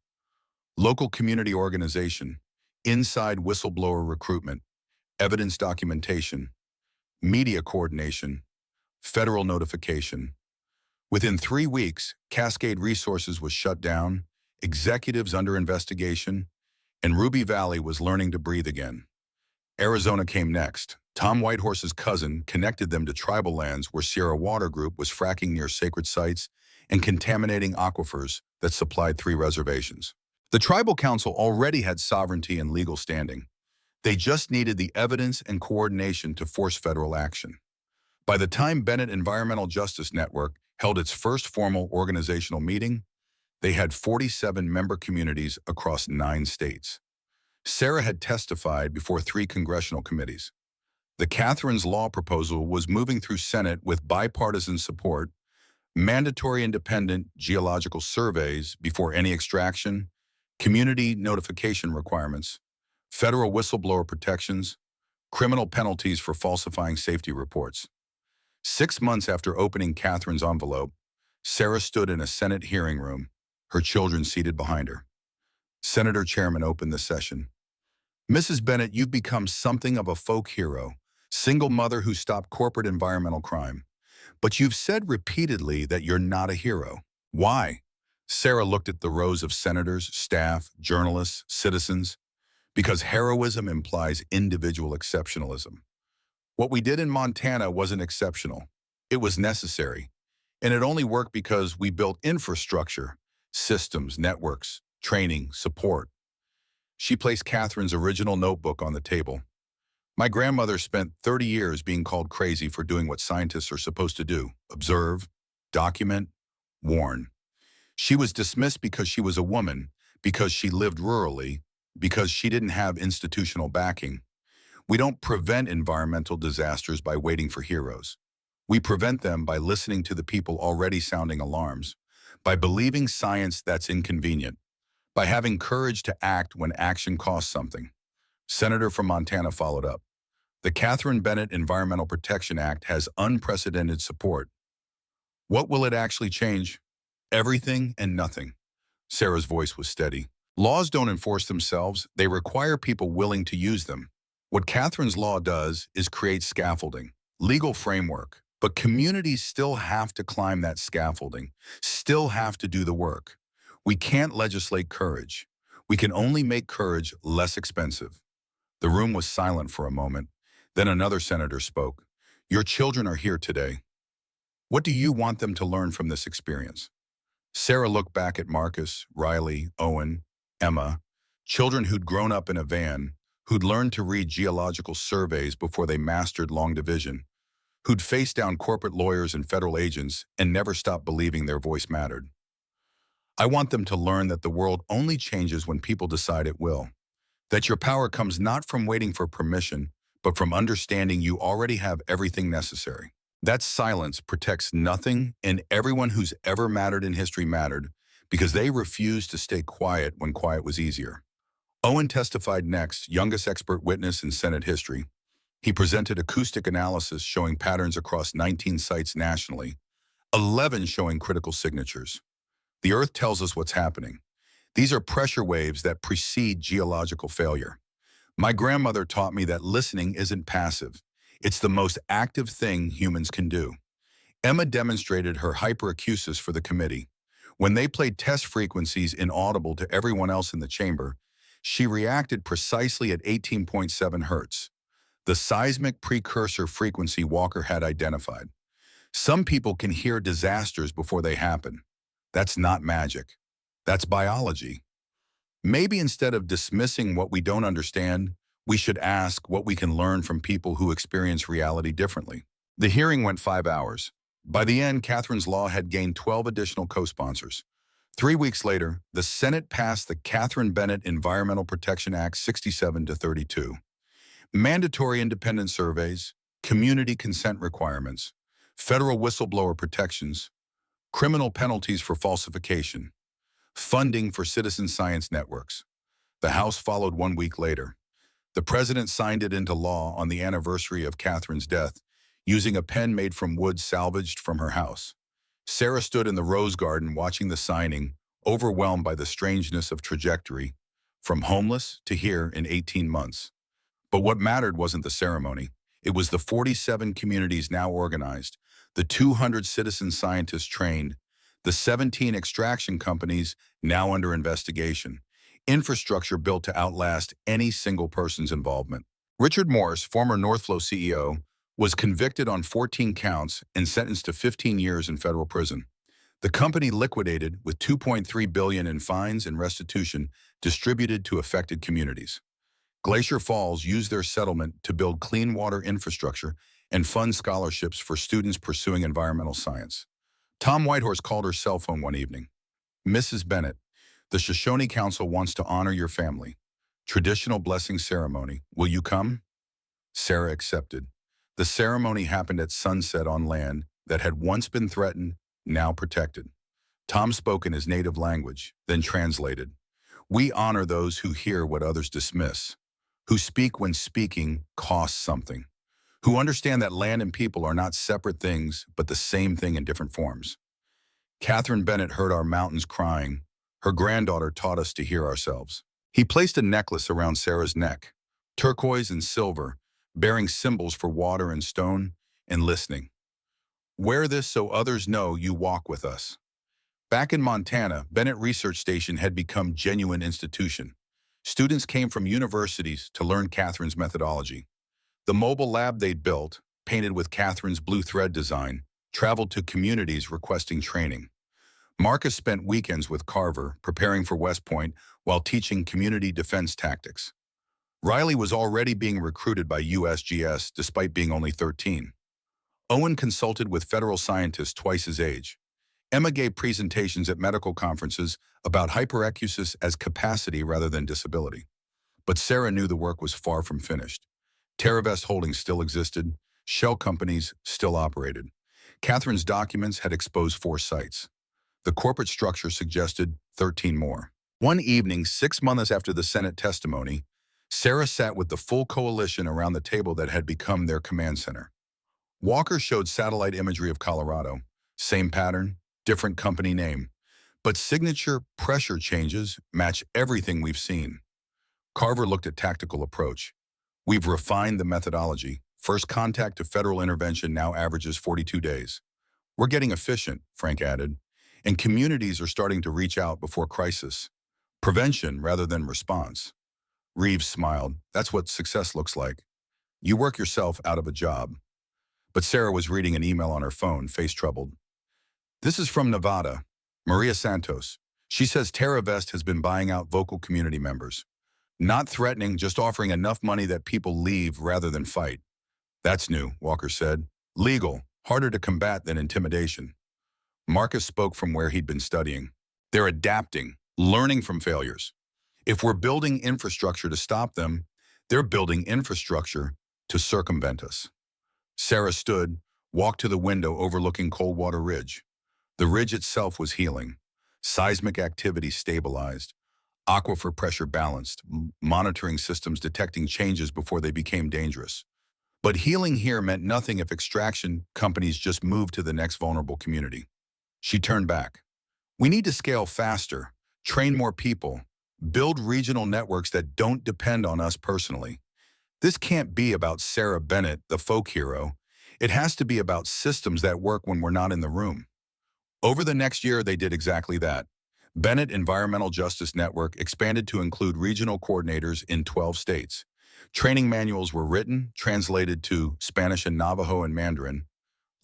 A: Local community organization, inside whistleblower recruitment, evidence documentation, media coordination, federal notification. Within 3 weeks, Cascade Resources was shut down, executives under investigation, and Ruby Valley was learning to breathe again. Arizona came next. Tom Whitehorse's cousin connected them to tribal lands where Sierra Water Group was fracking near sacred sites and contaminating aquifers that supplied 3 reservations. The tribal council already had sovereignty and legal standing. They just needed the evidence and coordination to force federal action. By the time Bennett Environmental Justice Network held its first formal organizational meeting, they had 47 member communities across 9 states. Sarah had testified before 3 congressional committees. The Catherine's Law proposal was moving through Senate with bipartisan support, mandatory independent geological surveys before any extraction, community notification requirements, federal whistleblower protections, criminal penalties for falsifying safety reports. 6 months after opening Catherine's envelope, Sarah stood in a Senate hearing room, her children seated behind her. Senator Chairman opened the session. "Mrs. Bennett, you've become something of a folk hero, single mother who stopped corporate environmental crime. But you've said repeatedly that you're not a hero. Why?" Sarah looked at the rows of senators, staff, journalists, citizens. "Because heroism implies individual exceptionalism. What we did in Montana wasn't exceptional. It was necessary. And it only worked because we built infrastructure, systems, networks, training, support." She placed Catherine's original notebook on the table. "My grandmother spent 30 years being called crazy for doing what scientists are supposed to do: observe, document, warn. She was dismissed because she was a woman, because she lived rurally, because she didn't have institutional backing. We don't prevent environmental disasters by waiting for heroes. We prevent them by listening to the people already sounding alarms, by believing science that's inconvenient, by having courage to act when action costs something." Senator from Montana followed up. "The Catherine Bennett Environmental Protection Act has unprecedented support. What will it actually change? Everything and nothing." Sarah's voice was steady. "Laws don't enforce themselves. They require people willing to use them. What Catherine's Law does is create scaffolding, legal framework, But communities still have to climb that scaffolding, still have to do the work. We can't legislate courage. We can only make courage less expensive. The room was silent for a moment. Then another senator spoke. Your children are here today. What do you want them to learn from this experience? Sarah looked back at Marcus, Riley, Owen, Emma, children who'd grown up in a van, who'd learned to read geological surveys before they mastered long division, who'd faced down corporate lawyers and federal agents and never stopped believing their voice mattered. I want them to learn that the world only changes when people decide it will, that your power comes not from waiting for permission, but from understanding you already have everything necessary. That silence protects nothing, and everyone who's ever mattered in history mattered because they refused to stay quiet when quiet was easier. Owen testified next, youngest expert witness in Senate history. He presented acoustic analysis showing patterns across 19 sites nationally, 11 showing critical signatures. The Earth tells us what's happening. These are pressure waves that precede geological failure. My grandmother taught me that listening isn't passive. It's the most active thing humans can do. Emma demonstrated her hyperacusis for the committee. When they played test frequencies inaudible to everyone else in the chamber, she reacted precisely at 18.7 hertz, the seismic precursor frequency Walker had identified. Some people can hear disasters before they happen. That's not magic. That's biology. Maybe instead of dismissing what we don't understand, we should ask what we can learn from people who experience reality differently. The hearing went 5 hours. By the end, Catherine's Law had gained 12 additional co-sponsors. 3 weeks later, the Senate passed the Catherine Bennett Environmental Protection Act 67-32. Mandatory independent surveys, community consent requirements, federal whistleblower protections, criminal penalties for falsification, funding for citizen science networks. The House followed 1 week later. The president signed it into law on the anniversary of Catherine's death, using a pen made from wood salvaged from her house. Sarah stood in the rose garden watching the signing, overwhelmed by the strangeness of trajectory, from homeless to here in 18 months. But what mattered wasn't the ceremony. It was the 47 communities now organized, the 200 citizen scientists trained, the 17 extraction companies now under investigation, infrastructure built to outlast any single person's involvement. Richard Morris, former Northflow CEO, was convicted on 14 counts and sentenced to 15 years in federal prison. The company liquidated with $2.3 billion in fines and restitution distributed to affected communities. Glacier Falls used their settlement to build clean water infrastructure and fund scholarships for students pursuing environmental science. Tom Whitehorse called her cell phone one evening. Mrs. Bennett, the Shoshone Council wants to honor your family. Traditional blessing ceremony. Will you come? Sarah accepted. The ceremony happened at sunset on land that had once been threatened, now protected. Tom spoke in his native language, then translated. We honor those who hear what others dismiss, who speak when speaking costs something, who understand that land and people are not separate things, but the same thing in different forms. Catherine Bennett heard our mountains crying. Her granddaughter taught us to hear ourselves. He placed a necklace around Sarah's neck, turquoise and silver, bearing symbols for water and stone and listening. Wear this so others know you walk with us. Back in Montana, Bennett Research Station had become genuine institution. Students came from universities to learn Catherine's methodology. The mobile lab they'd built, painted with Catherine's blue thread design, traveled to communities requesting training. Marcus spent weekends with Carver, preparing for West Point while teaching community defense tactics. Riley was already being recruited by USGS despite being only 13. Owen consulted with federal scientists twice his age. Emma gave presentations at medical conferences about hyperacusis as capacity rather than disability. But Sarah knew the work was far from finished. TerraVest Holdings still existed. Shell companies still operated. Catherine's documents had exposed 4 sites. The corporate structure suggested 13 more. One evening, 6 months after the Senate testimony, Sarah sat with the full coalition around the table that had become their command center. Walker showed satellite imagery of Colorado. Same pattern, different company name. But signature pressure changes match everything we've seen. Carver looked at tactical approach. We've refined the methodology, First contact to federal intervention now averages 42 days. We're getting efficient, Frank added, and communities are starting to reach out before crisis. Prevention rather than response. Reeves smiled. That's what success looks like. You work yourself out of a job. But Sarah was reading an email on her phone, face troubled. This is from Nevada. Maria Santos. She says TerraVest has been buying out vocal community members. Not threatening, just offering enough money that people leave rather than fight. That's new, Walker said. Legal, harder to combat than intimidation. Marcus spoke from where he'd been studying. They're adapting, learning from failures. If we're building infrastructure to stop them, they're building infrastructure to circumvent us. Sarah stood, walked to the window overlooking Coldwater Ridge. The ridge itself was healing. Seismic activity stabilized. Aquifer pressure balanced, monitoring systems detecting changes before they became dangerous. But healing here meant nothing if extraction companies just moved to the next vulnerable community. She turned back. We need to scale faster, train more people, build regional networks that don't depend on us personally. This can't be about Sarah Bennett, the folk hero. It has to be about systems that work when we're not in the room. Over the next year, they did exactly that. Bennett Environmental Justice Network expanded to include regional coordinators in 12 states. Training manuals were written, translated to Spanish and Navajo and Mandarin,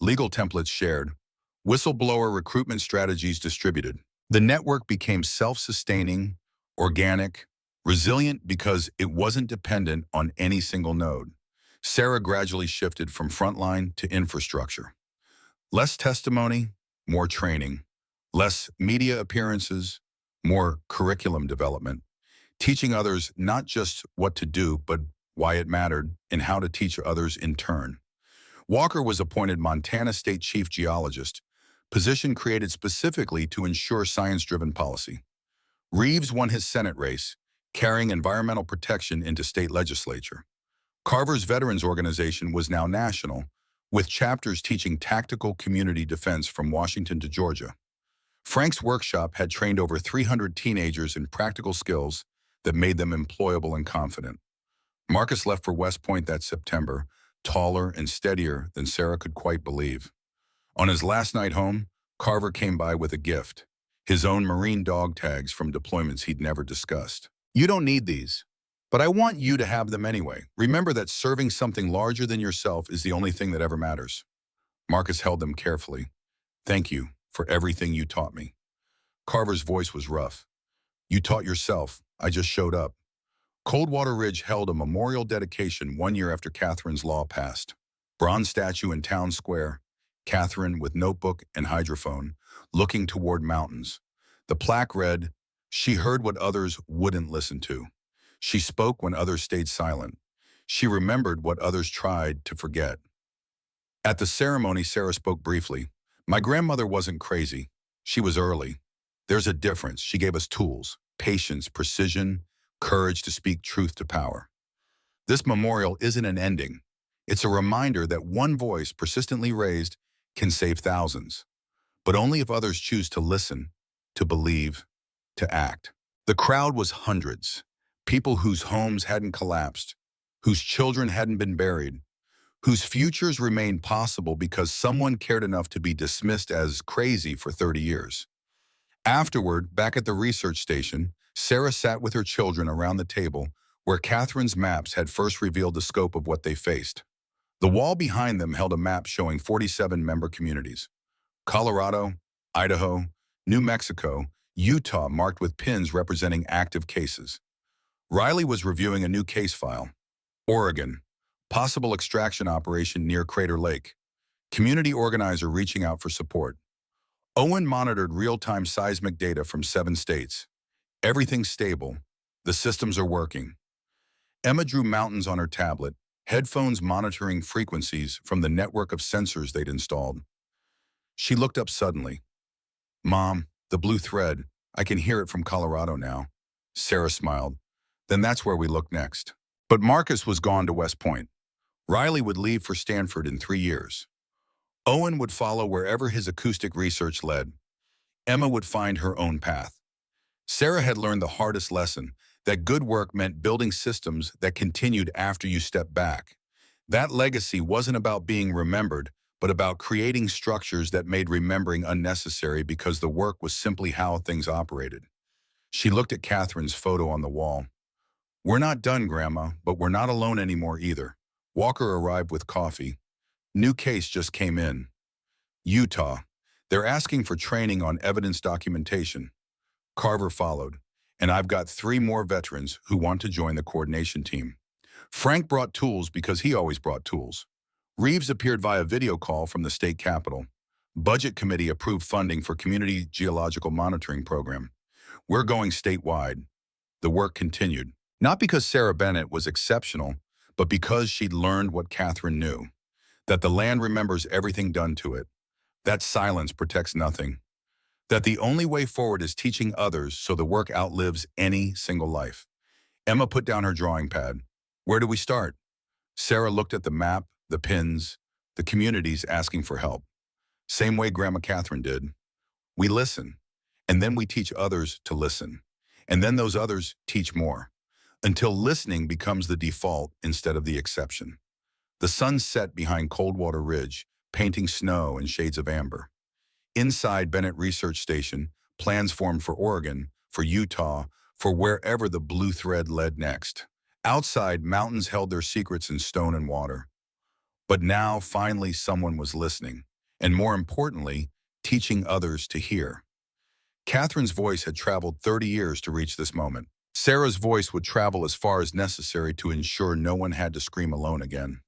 A: legal templates shared, whistleblower recruitment strategies distributed. The network became self-sustaining, organic, resilient because it wasn't dependent on any single node. Sarah gradually shifted from frontline to infrastructure. Less testimony, more training. Less media appearances, more curriculum development. Teaching others not just what to do, but why it mattered and how to teach others in turn. Walker was appointed Montana State Chief Geologist, position created specifically to ensure science-driven policy. Reeves won his Senate race, carrying environmental protection into state legislature. Carver's Veterans Organization was now national, with chapters teaching tactical community defense from Washington to Georgia. Frank's workshop had trained over 300 teenagers in practical skills that made them employable and confident. Marcus left for West Point that September, taller and steadier than Sarah could quite believe. On his last night home, Carver came by with a gift, his own Marine dog tags from deployments he'd never discussed. You don't need these, but I want you to have them anyway. Remember that serving something larger than yourself is the only thing that ever matters. Marcus held them carefully. Thank you for everything you taught me. Carver's voice was rough. You taught yourself. I just showed up. Coldwater Ridge held a memorial dedication 1 year after Catherine's law passed. Bronze statue in town square. Catherine with notebook and hydrophone, looking toward mountains. The plaque read, "She heard what others wouldn't listen to. She spoke when others stayed silent. She remembered what others tried to forget." At the ceremony, Sarah spoke briefly. My grandmother wasn't crazy. She was early. There's a difference. She gave us tools, patience, precision, courage to speak truth to power. This memorial isn't an ending. It's a reminder that one voice persistently raised can save thousands, but only if others choose to listen, to believe, to act. The crowd was hundreds, people whose homes hadn't collapsed, whose children hadn't been buried, whose futures remained possible because someone cared enough to be dismissed as crazy for 30 years. Afterward, back at the research station, Sarah sat with her children around the table where Catherine's maps had first revealed the scope of what they faced. The wall behind them held a map showing 47 member communities. Colorado, Idaho, New Mexico, Utah marked with pins representing active cases. Riley was reviewing a new case file. Oregon, possible extraction operation near Crater Lake. Community organizer reaching out for support. Owen monitored real-time seismic data from 7 states. Everything's stable. The systems are working. Emma drew mountains on her tablet, headphones monitoring frequencies from the network of sensors they'd installed. She looked up suddenly. Mom, the blue thread. I can hear it from Colorado now. Sarah smiled. Then that's where we look next. But Marcus was gone to West Point. Riley would leave for Stanford in 3 years. Owen would follow wherever his acoustic research led. Emma would find her own path. Sarah had learned the hardest lesson, that good work meant building systems that continued after you stepped back. That legacy wasn't about being remembered, but about creating structures that made remembering unnecessary because the work was simply how things operated. She looked at Catherine's photo on the wall. "We're not done, Grandma, but we're not alone anymore either." Walker arrived with coffee. "New case just came in. Utah. They're asking for training on evidence documentation." Carver followed. "And I've got 3 more veterans who want to join the coordination team." Frank brought tools because he always brought tools. Reeves appeared via video call from the state capitol. Budget committee approved funding for community geological monitoring program. "We're going statewide." The work continued. Not because Sarah Bennett was exceptional, but because she'd learned what Catherine knew, that the land remembers everything done to it, that silence protects nothing, that the only way forward is teaching others so the work outlives any single life. Emma put down her drawing pad. "Where do we start?" Sarah looked at the map, the pins, the communities asking for help. "Same way Grandma Catherine did. We listen, and then we teach others to listen, and then those others teach more, until listening becomes the default instead of the exception." The sun set behind Coldwater Ridge, painting snow in shades of amber. Inside Bennett Research Station, plans formed for Oregon, for Utah, for wherever the blue thread led next. Outside, mountains held their secrets in stone and water. But now, finally, someone was listening, and more importantly, teaching others to hear. Catherine's voice had traveled 30 years to reach this moment. Sarah's voice would travel as far as necessary to ensure no one had to scream alone again.